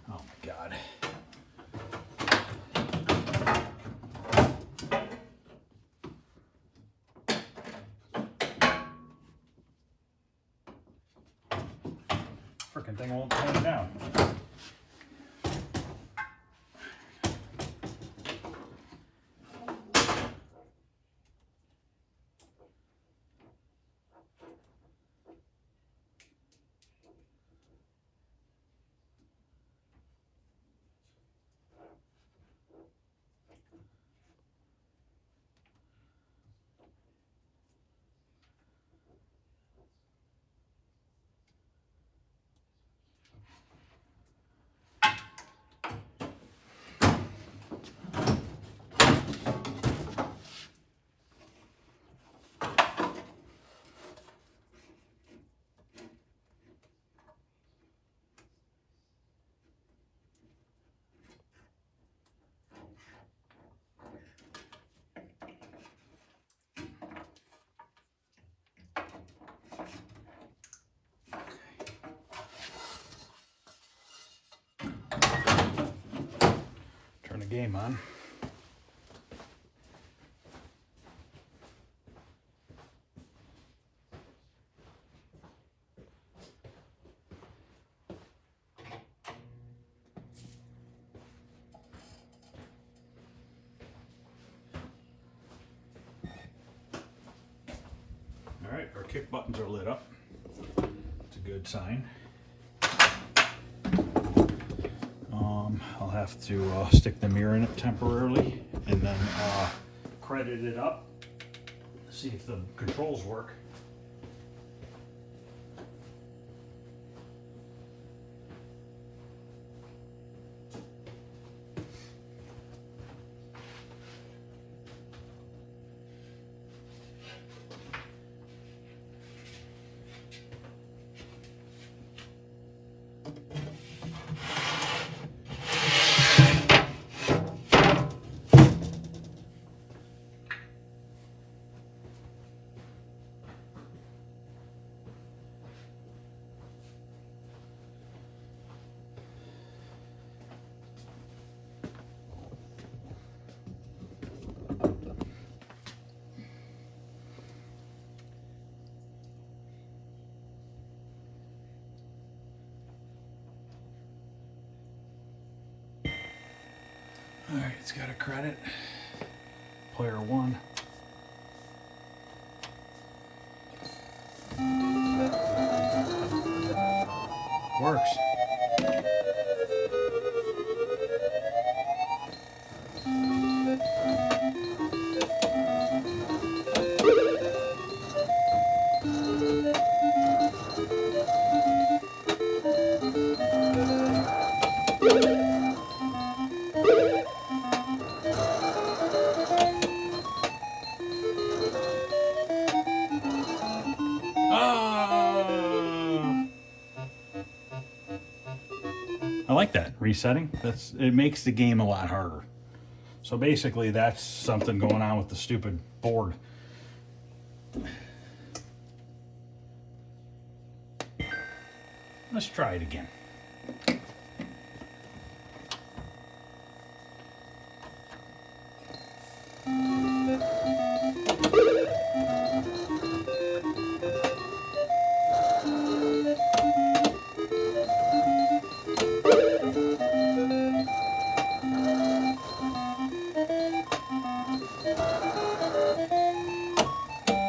Oh my God. Frickin' thing won't turn down. Turn the game on. All right, our kick buttons are lit up. It's a good sign. I'll have to stick the mirror in it temporarily and then credit it up, see if the controls work. Alright, it's got a credit. Player 1. Works. I like that resetting. It makes the game a lot harder. So basically that's something going on with the stupid board. Let's try it again.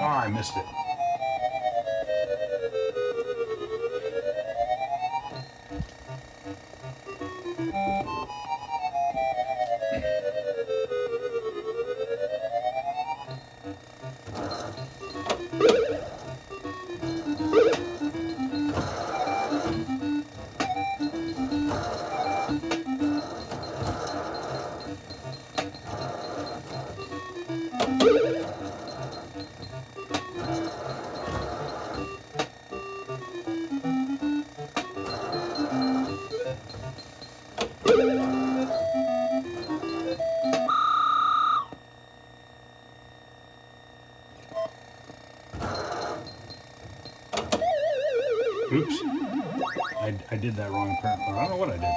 I missed it. Oops. I did that wrong apparently. I don't know what I did.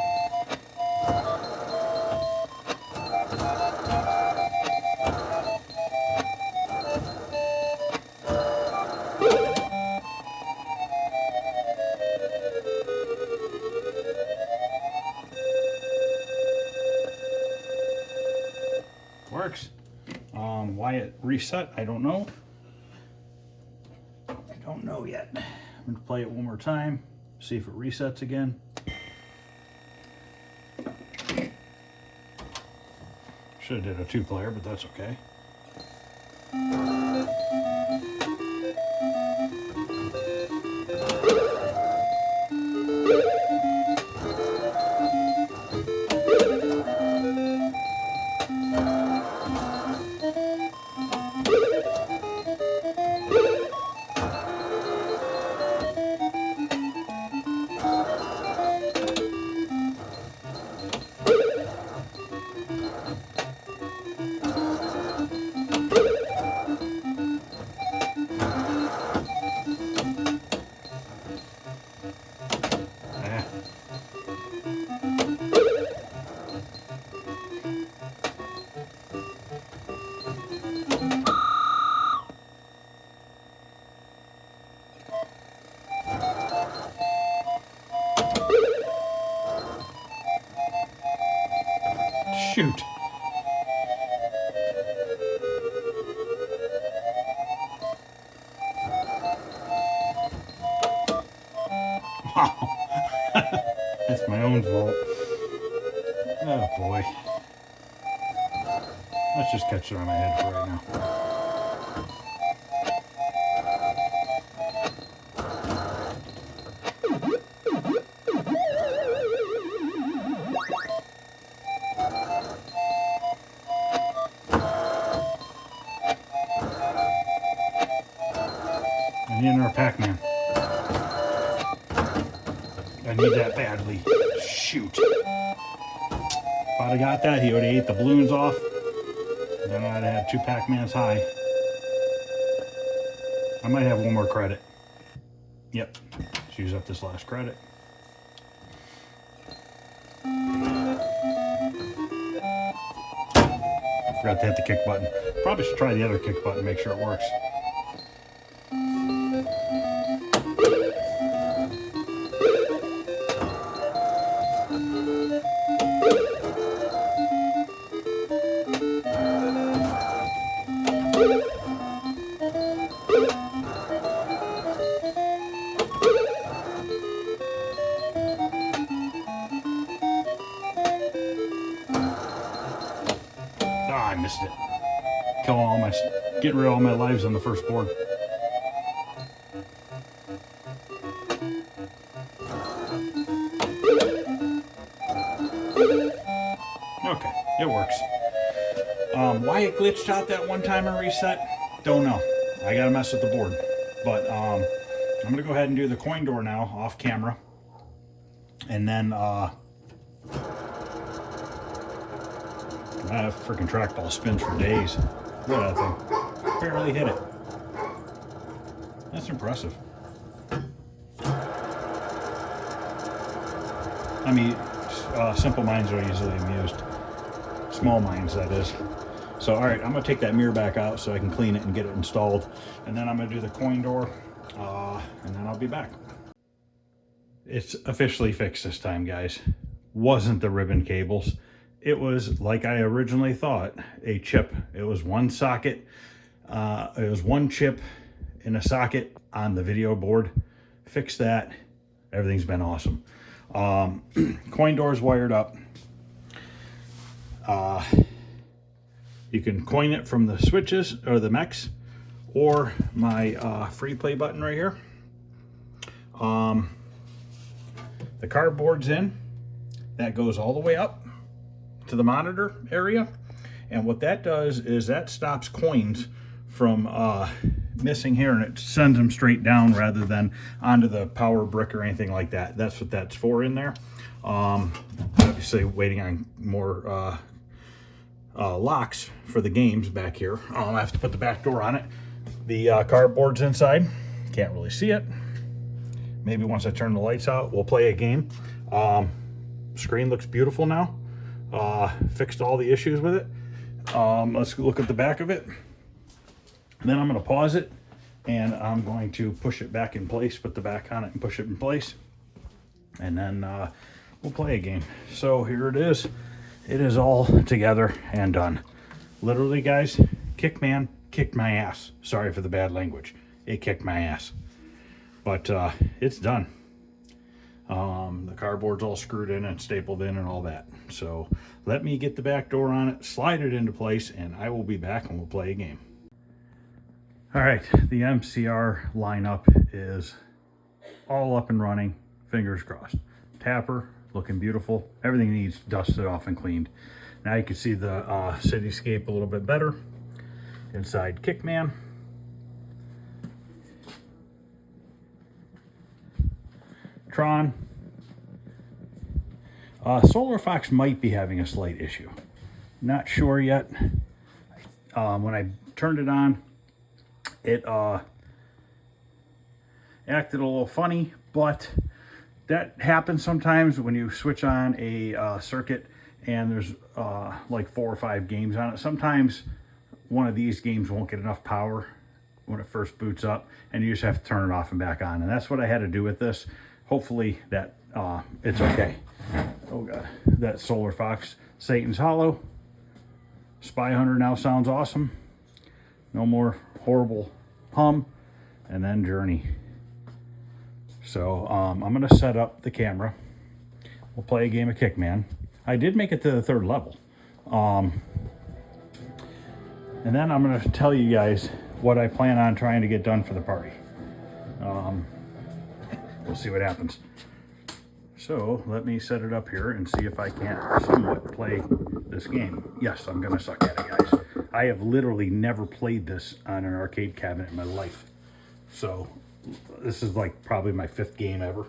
Works. Why it reset, I don't know. I don't know yet. I'm going to play it one more time, see if it resets again. Should have did a 2-player, but that's okay. Shoot. Wow. That's my own fault. Oh boy. Let's just catch it on my head for right now. I need another Pac-Man. I need that badly. Shoot. If I'd have got that, he would have ate the balloons off. Then I'd have had 2 Pac-Mans high. I might have one more credit. Yep. Let's use up this last credit. Forgot to hit the kick button. Probably should try the other kick button, make sure it works. missed it. Getting rid of all my lives on the first board. Okay, it works. Why it glitched out that one time and reset, don't know. I gotta mess with the board. But I'm gonna go ahead and do the coin door now off camera. And then that freaking trackball spins for days. Look at that thing. Barely hit it. That's impressive. I mean, simple minds are easily amused. Small minds, that is. So, all right, I'm going to take that mirror back out so I can clean it and get it installed. And then I'm going to do the coin door, and then I'll be back. It's officially fixed this time, guys. Wasn't the ribbon cables. It was, like I originally thought, a chip. It was one socket. It was one chip in a socket on the video board. Fixed that. Everything's been awesome. Coin door's wired up. You can coin it from the switches or the mechs or my free play button right here. The cardboard's in. That goes all the way up to the monitor area. And what that does is that stops coins from missing here, and it sends them straight down rather than onto the power brick or anything like that. That's what that's for in there. Obviously waiting on more locks for the games back here. I have to put the back door on it. The cardboard's inside. Can't really see it. Maybe once I turn the lights out, we'll play a game. Screen looks beautiful now. Fixed all the issues with it. Let's look at the back of it. Then I'm going to pause it, and I'm going to push it back in place, put the back on it and push it in place. And then we'll play a game. So here it is. It is all together and done. Literally, guys, Kickman kicked my ass. Sorry for the bad language. It kicked my ass. But it's done. The cardboard's all screwed in and stapled in and all that. So let me get the back door on it, slide it into place, and I will be back and we'll play a game. All right, the MCR lineup is all up and running. Fingers crossed. Tapper looking beautiful. Everything needs dusted off and cleaned. Now you can see the cityscape a little bit better. Inside Kickman. Tron. Solar Fox might be having a slight issue. Not sure yet. When I turned it on, it acted a little funny, but that happens sometimes when you switch on a circuit and there's like 4 or 5 games on it. Sometimes one of these games won't get enough power when it first boots up, and you just have to turn it off and back on. And that's what I had to do with this. Hopefully that it's okay. Oh god, that Solar Fox, Satan's Hollow. Spy Hunter now sounds awesome. No more horrible hum. And then Journey. So I'm going to set up the camera. We'll play a game of Kickman. I did make it to the 3rd level. And then I'm going to tell you guys what I plan on trying to get done for the party. We'll see what happens. So let me set it up here and see if I can't somewhat play this game. Yes, I'm going to suck at it, guys. I have literally never played this on an arcade cabinet in my life. So this is like probably my 5th game ever.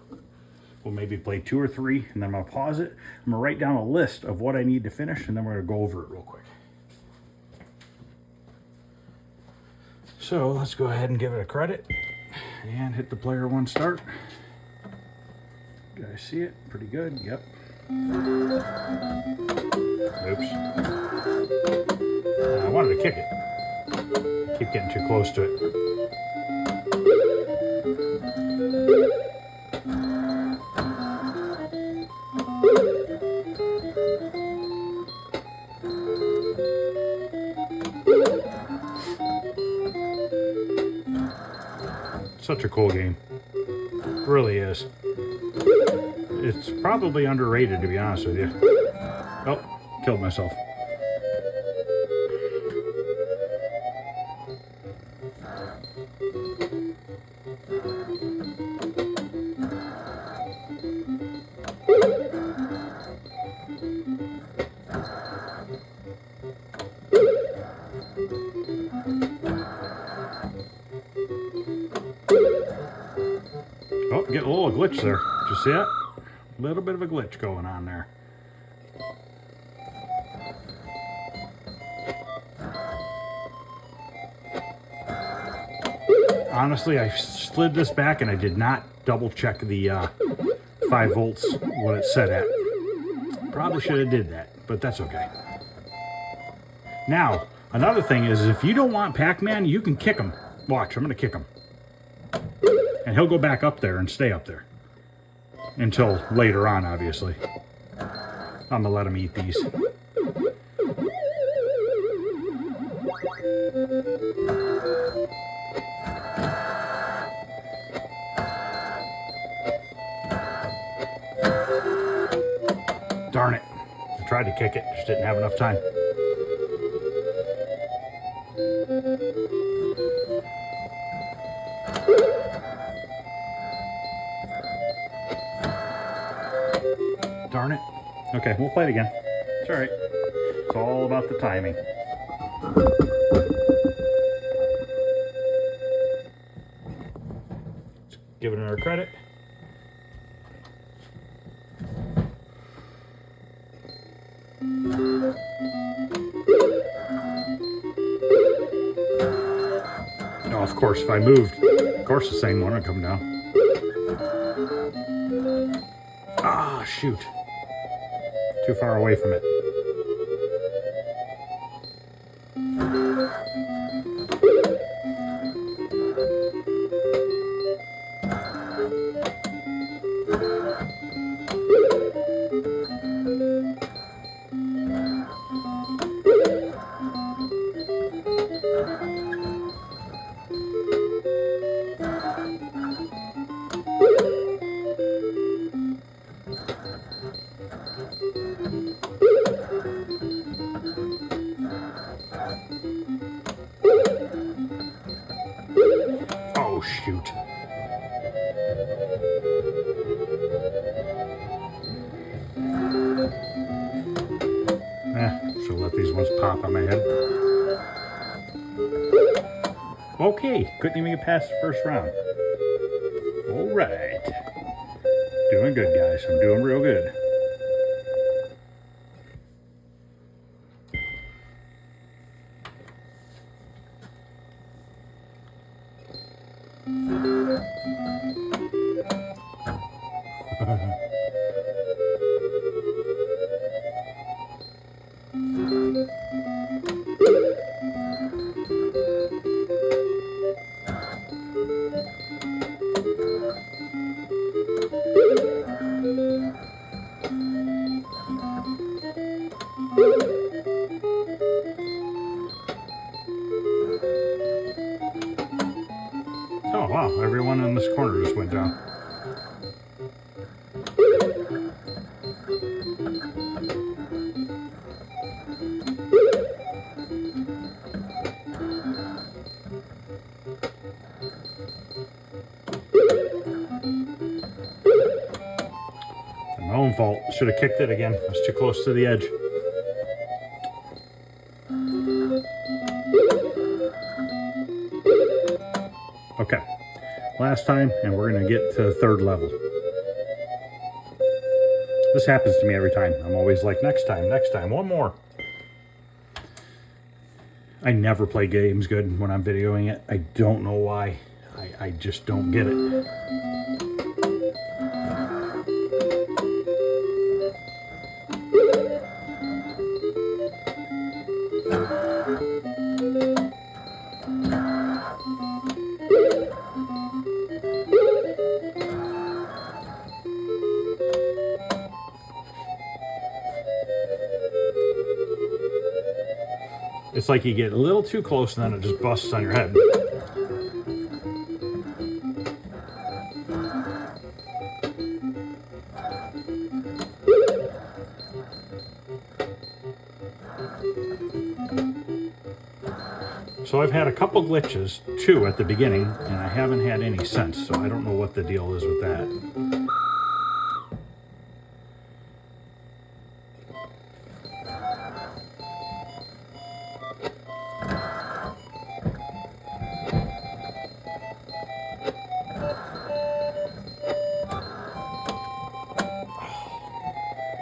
We'll maybe play 2 or 3, and then I'm going to pause it. I'm going to write down a list of what I need to finish, and then we're going to go over it real quick. So let's go ahead and give it a credit and hit the player 1 start. You guys see it? Pretty good. Yep. Oops. I wanted to kick it. Keep getting too close to it. Such a cool game. It really is. It's probably underrated, to be honest with you. Oh, killed myself. glitch there. Did you see it? A little bit of a glitch going on there. Honestly, I slid this back and I did not double check the 5 volts, what it said at. Probably should have did that, but that's okay. Now, another thing is if you don't want Pac-Man, you can kick him. Watch, I'm going to kick him. And he'll go back up there and stay up there. Until later on, obviously. I'm going to let him eat these. Darn it. I tried to kick it, just didn't have enough time. Darn it. Okay, we'll play it again. It's alright. It's all about the timing. Let's give it another credit. Oh, of course, if I moved, of course the same one would come down. Ah, shoot. Too far away from it. Oh, shoot. Should let these ones pop on my head. Okay, couldn't even get past the first round. All right. Doing good, guys. I'm doing real good. Oh wow, everyone in this corner just went down. My own fault. Should have kicked it again. I was too close to the edge. Okay, last time, and we're going to get to the third level. This happens to me every time. I'm always like, next time, one more. I never play games good when I'm videoing it. I don't know why. I just don't get it. It's like you get a little too close and then it just busts on your head. So I've had a couple glitches, too, at the beginning, and I haven't had any since, so I don't know what the deal is with that.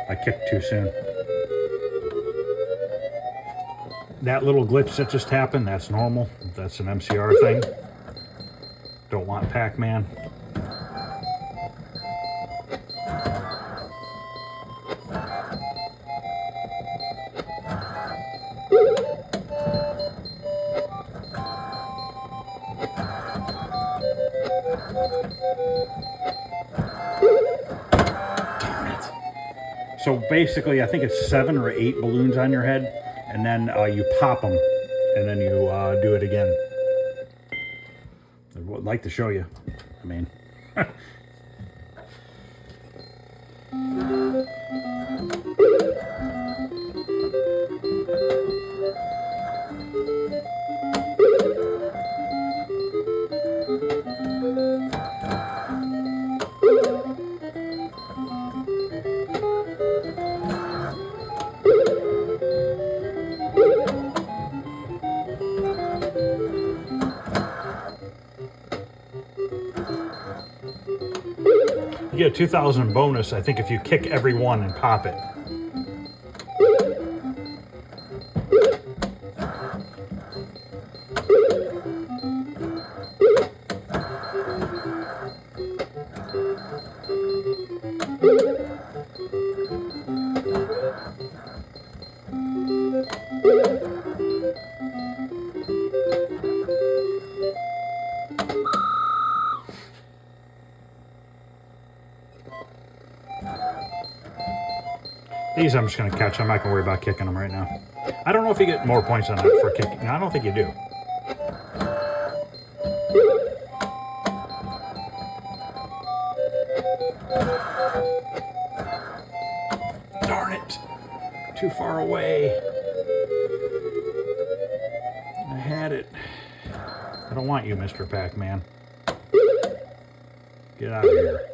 I kicked too soon. That little glitch that just happened, that's normal. That's an MCR thing. Don't want Pac-Man. Darn it. So basically, I think it's 7 or 8 balloons on your head, and then you pop them, and then you do it again. I would like to show you. I mean, you get a 2,000 bonus, I think, if you kick every one and pop it. These I'm just going to catch. I'm not going to worry about kicking them right now. I don't know if you get more points on that for kicking. No, I don't think you do. Darn it. Too far away. I had it. I don't want you, Mr. Pac-Man. Get out of here.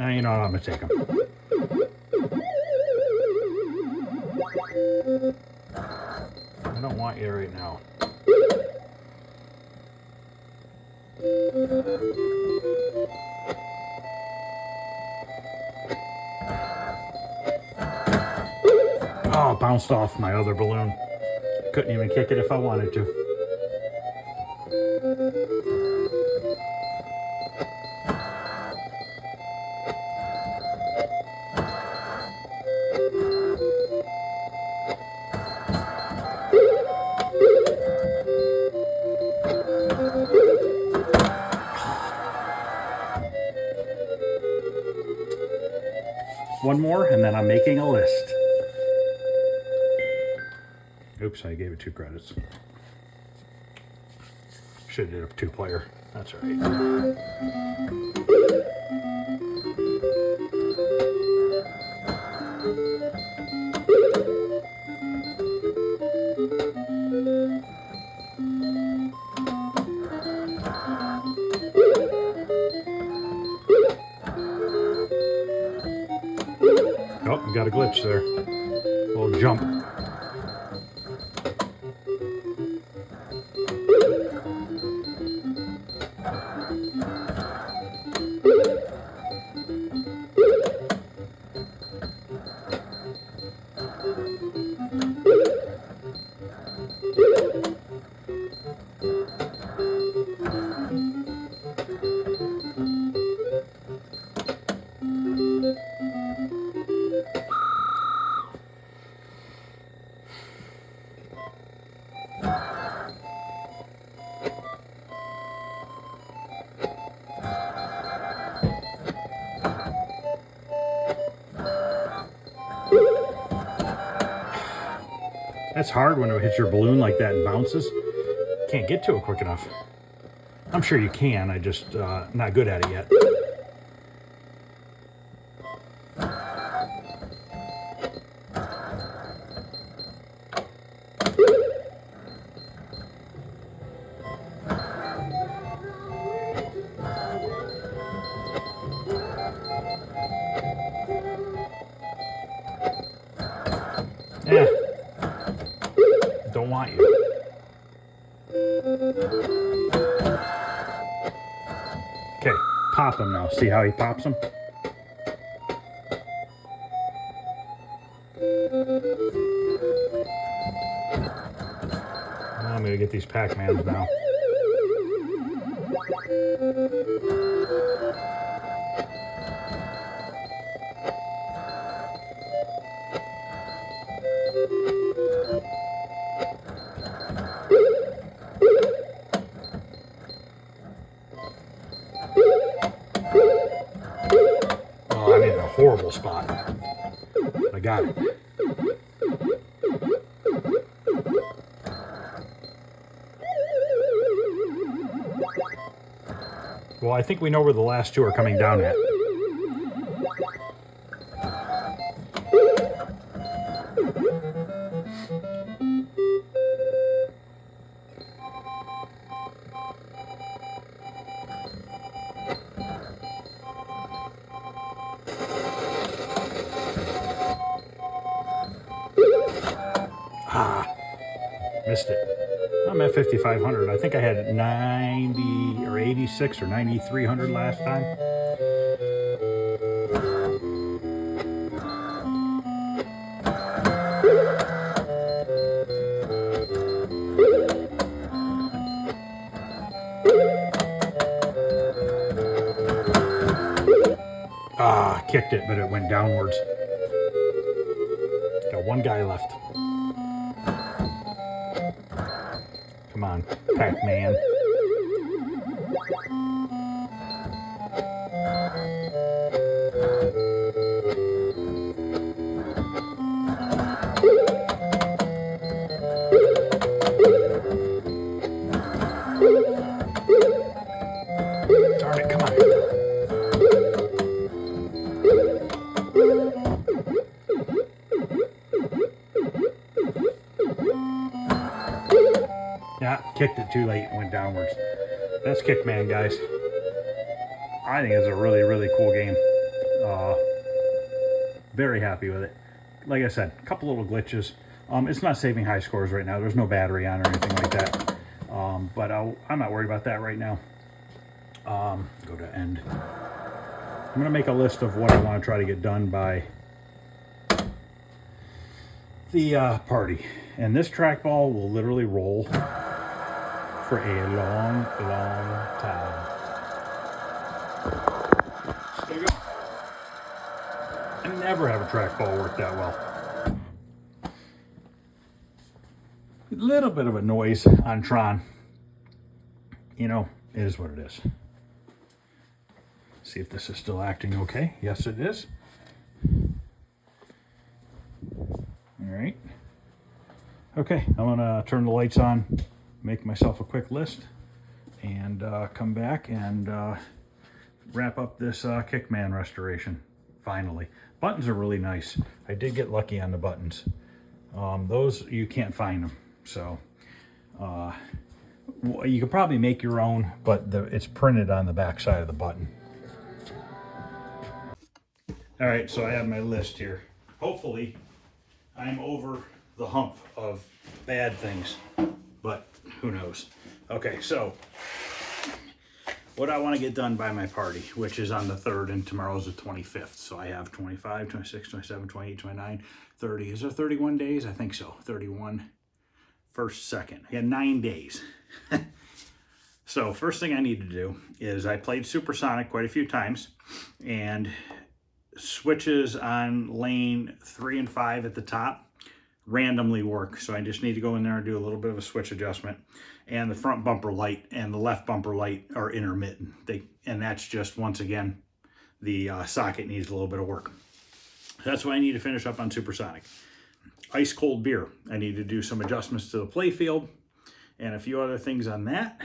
You know what, I'm going to take them. I don't want you right now. Oh, it bounced off my other balloon. Couldn't even kick it if I wanted to. One more, and then I'm making a list. Oops, I gave it 2 credits. Should have did a 2-player. That's all right. Oh, we got a glitch there. A little jump. That's hard when it hits your balloon like that and bounces. Can't get to it quick enough. I'm sure you can, I just not good at it yet. Yeah. want you. Okay, pop him now. See how he pops him? I'm going to get these Pac-Mans now. Oh, I'm in a horrible spot. I got it. Well, I think we know where the last two are coming down at. Missed it. I'm at 5,500. I think I had 90 or 86 or 9,300 last time. Kicked it, but it went downwards. Got one guy left. Come on, Pac-Man. Darn it, come on. Yeah, kicked it too late, went downwards. That's Kickman, guys. I think it's a really, really cool game. Very happy with it. Like I said, a couple little glitches. It's not saving high scores right now. There's no battery on or anything like that. But I'm not worried about that right now. Go to end. I'm going to make a list of what I want to try to get done by the party. And this trackball will literally roll for a long, long time. So there you go. I never have a trackball work that well. A little bit of a noise on Tron. You know, it is what it is. See if this is still acting okay. Yes, it is. All right. Okay, I'm gonna turn the lights on, make myself a quick list, and come back and wrap up this Kickman restoration, finally. Buttons are really nice. I did get lucky on the buttons. Those, you can't find them. So, you could probably make your own, but it's printed on the back side of the button. All right, so I have my list here. Hopefully, I'm over the hump of bad things, but who knows. Okay, so what I want to get done by my party, which is on the 3rd and tomorrow's the 25th. So I have 25, 26, 27, 28, 29, 30. Is there 31 days? I think so. 31, 1st, 2nd. I got 9 days. So first thing I need to do is I played Supersonic quite a few times, and switches on lane 3 and 5 at the top randomly work. So I just need to go in there and do a little bit of a switch adjustment. And the front bumper light and the left bumper light are intermittent. And that's just, once again, the socket needs a little bit of work. That's what I need to finish up on Supersonic. Ice cold beer. I need to do some adjustments to the play field and a few other things on that.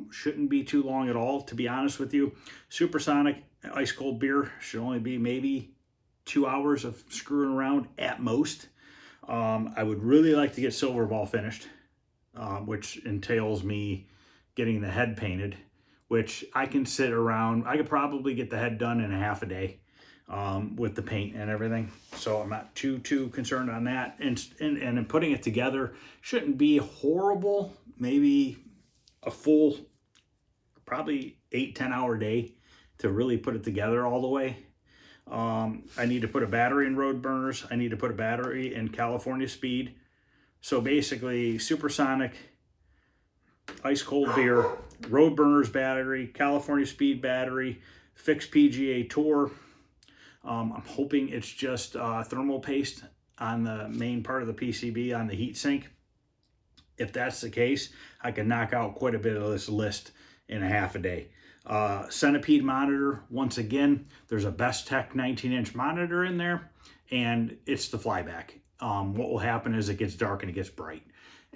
Shouldn't be too long at all, to be honest with you. Supersonic ice cold beer should only be maybe 2 hours of screwing around at most. I would really like to get Silver Ball finished, which entails me getting the head painted, which I can sit around. I could probably get the head done in a half a day. with the paint and everything. So I'm not too concerned on that. And in putting it together shouldn't be horrible. Maybe a full, probably 8-10 hour day to really put it together all the way. I need to put a battery in Road Burners. I need to put a battery in California Speed. So basically, Supersonic, Ice Cold Beer, Road Burners battery, California Speed battery, fixed PGA Tour. I'm hoping it's just thermal paste on the main part of the PCB on the heatsink. If that's the case, I can knock out quite a bit of this list in a half a day. Centipede monitor, once again, there's a Best Tech 19-inch monitor in there, and it's the flyback. What will happen is it gets dark and it gets bright,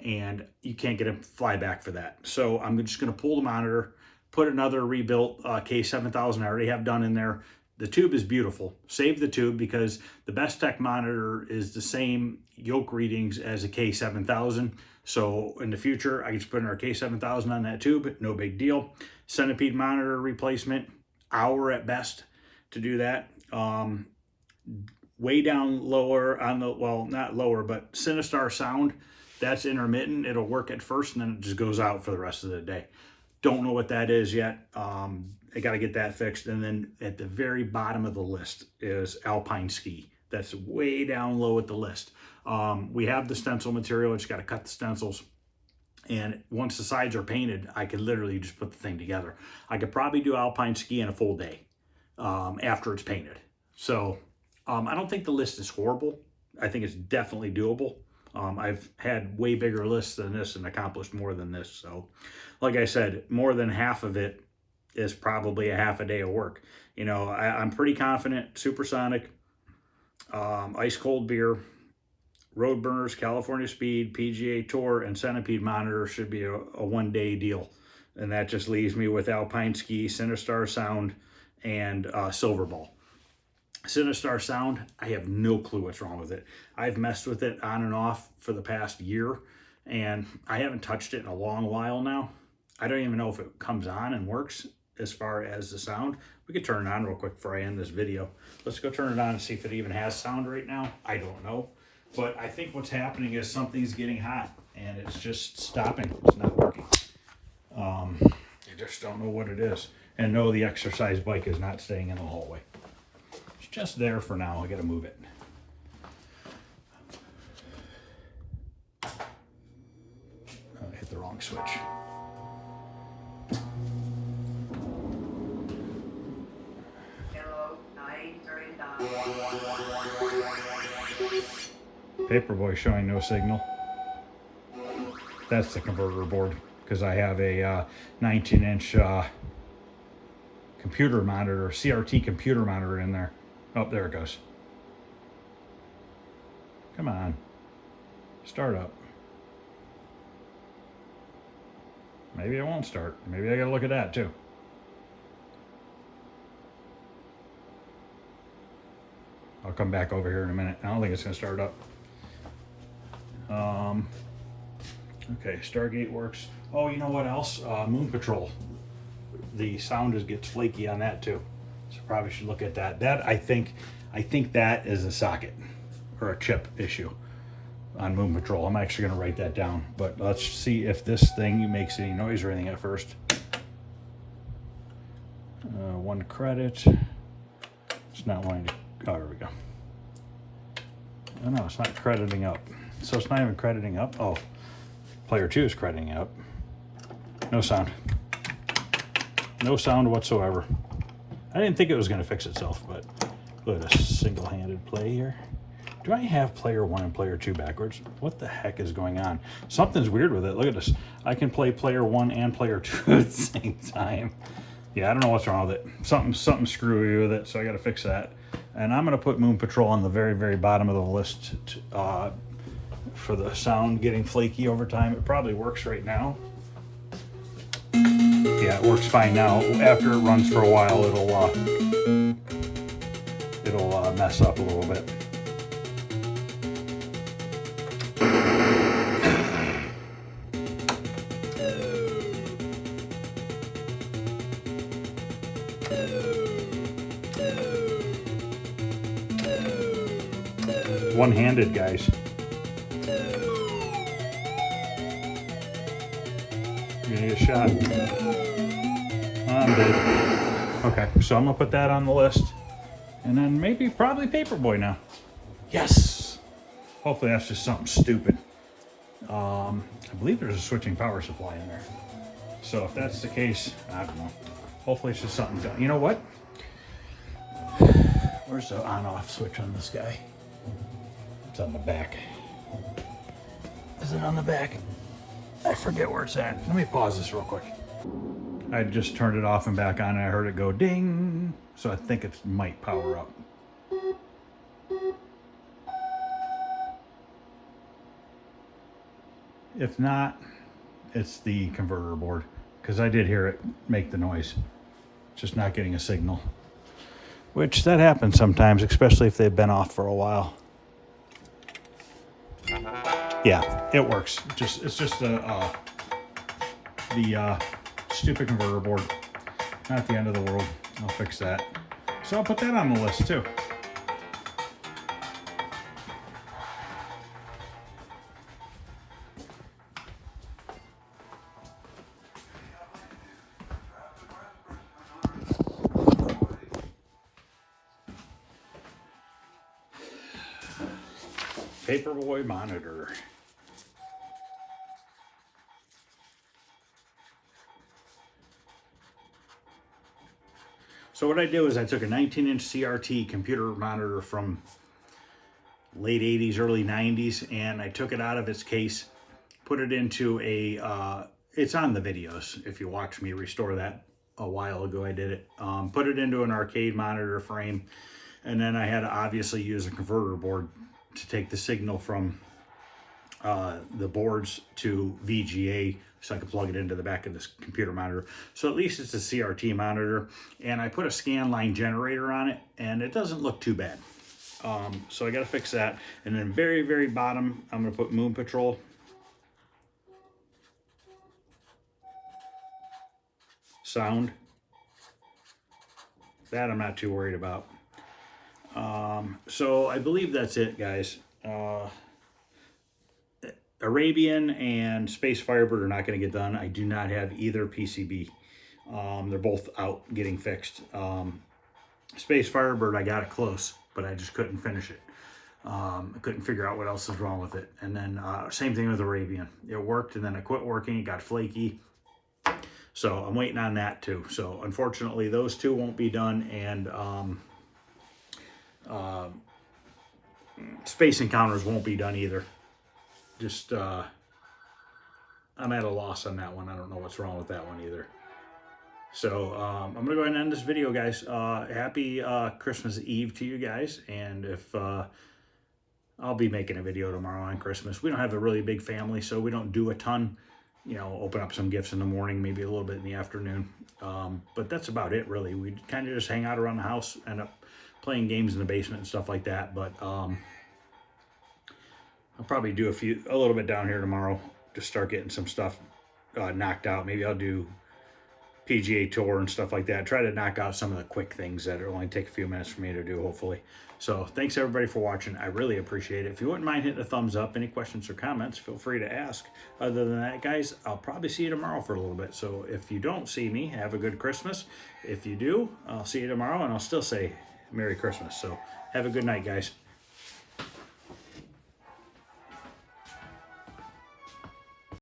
and you can't get a flyback for that. So I'm just going to pull the monitor, put another rebuilt K7000 I already have done in there. The tube is beautiful. Save the tube because the Best Tech monitor is the same yoke readings as a K7000. So in the future, I can just put our K7000 on that tube, no big deal. Centipede monitor replacement, hour at best to do that. Way down lower on the, well, not lower, but Sinistar sound, that's intermittent. It'll work at first and then it just goes out for the rest of the day. Don't know what that is yet. I got to get that fixed. And then at the very bottom of the list is Alpine Ski. That's way down low at the list. We have the stencil material. Just got to cut the stencils. And once the sides are painted, I could literally just put the thing together. I could probably do Alpine Ski in a full day after it's painted. So I don't think the list is horrible. I think it's definitely doable. I've had way bigger lists than this and accomplished more than this. So like I said, more than half of it is probably a half a day of work. You know, I'm pretty confident Supersonic, Ice Cold Beer, Road Burners, California Speed, PGA Tour, and Centipede monitor should be a one-day deal. And that just leaves me with Alpine Ski, Sinistar Sound, and Silverball. Sinistar Sound, I have no clue what's wrong with it. I've messed with it on and off for the past year, and I haven't touched it in a long while now. I don't even know if it comes on and works as far as the sound. We could turn it on real quick before I end this video. Let's go turn it on and see if it even has sound right now. I don't know. But I think what's happening is something's getting hot, and it's just stopping. It's not working. You just don't know what it is. And no, the exercise bike is not staying in the hallway. It's just there for now. I got to move it. Oh, I hit the wrong switch. Paperboy showing no signal. That's the converter board because I have a 19-inch computer monitor, CRT computer monitor in there. Oh, there it goes. Come on. Start up. Maybe it won't start. Maybe I gotta look at that too. I'll come back over here in a minute. I don't think it's gonna start up. Okay, Stargate works. Oh, you know what else? Moon Patrol. The sound gets flaky on that too. So probably should look at that. That I think that is a socket or a chip issue on Moon Patrol. I'm actually gonna write that down, but let's see if this thing makes any noise or anything at first. 1 credit. It's not wanting to, oh, there we go. Oh no, it's not crediting up. So it's not even crediting up. Oh, player 2 is crediting up. No sound. No sound whatsoever. I didn't think it was going to fix itself, but look at this single-handed play here. Do I have player 1 and player 2 backwards? What the heck is going on? Something's weird with it. Look at this. I can play player 1 and player 2 at the same time. Yeah, I don't know what's wrong with it. Something screwy with it, so I got to fix that. And I'm going to put Moon Patrol on the very, very bottom of the list for the sound getting flaky over time. It probably works right now. Yeah, it works fine now. After it runs for a while, it'll mess up a little bit. one-handed, guys. Give me a shot. I'm dead. Okay, so I'm gonna put that on the list. And then maybe, probably Paperboy now. Yes! Hopefully that's just something stupid. I believe there's a switching power supply in there. So if that's the case, I don't know. Hopefully it's just something done. You know what? Where's the on-off switch on this guy? It's on the back. Is it on the back? I forget where it's at. Let me pause this real quick. I just turned it off and back on and I heard it go ding. So I think it might power up. If not, it's the converter board, because I did hear it make the noise. Just not getting a signal. Which that happens sometimes, especially if they've been off for a while. Yeah, it works. It's just the stupid converter board. Not the end of the world. I'll fix that. So I'll put that on the list too. Paperboy monitor. So what I did was I took a 19-inch CRT computer monitor from late 80s, early 90s, and I took it out of its case, put it into a, it's on the videos. If you watch me restore that a while ago, I did it. Put it into an arcade monitor frame, and then I had to obviously use a converter board to take the signal from the boards to VGA so I could plug it into the back of this computer monitor. So at least it's a CRT monitor, and I put a scan line generator on it, and it doesn't look too bad. So I got to fix that. And then very, very bottom, I'm going to put Moon Patrol. Sound. That I'm not too worried about. So I believe that's it, guys. Arabian and Space Firebird are not going to get done. I do not have either PCB. They're both out getting fixed. Space Firebird, I got it close, but I just couldn't finish it. I couldn't figure out what else is wrong with it. And then same thing with Arabian. It worked, and then it quit working. It got flaky. So I'm waiting on that too. So unfortunately, those two won't be done. And Space Encounters won't be done either. Just, I'm at a loss on that one. I don't know what's wrong with that one either. So, I'm going to go ahead and end this video, guys. Happy Christmas Eve to you guys. And if, I'll be making a video tomorrow on Christmas. We don't have a really big family, so we don't do a ton. You know, open up some gifts in the morning, maybe a little bit in the afternoon. But that's about it, really. We kind of just hang out around the house, end up playing games in the basement and stuff like that. But, I'll probably do a little bit down here tomorrow to start getting some stuff knocked out. Maybe I'll do PGA Tour and stuff like that. Try to knock out some of the quick things that will only take a few minutes for me to do, hopefully. So thanks everybody for watching. I really appreciate it. If you wouldn't mind hitting a thumbs up, any questions or comments, feel free to ask. Other than that, guys, I'll probably see you tomorrow for a little bit. So if you don't see me, have a good Christmas. If you do, I'll see you tomorrow, and I'll still say Merry Christmas. So have a good night, guys.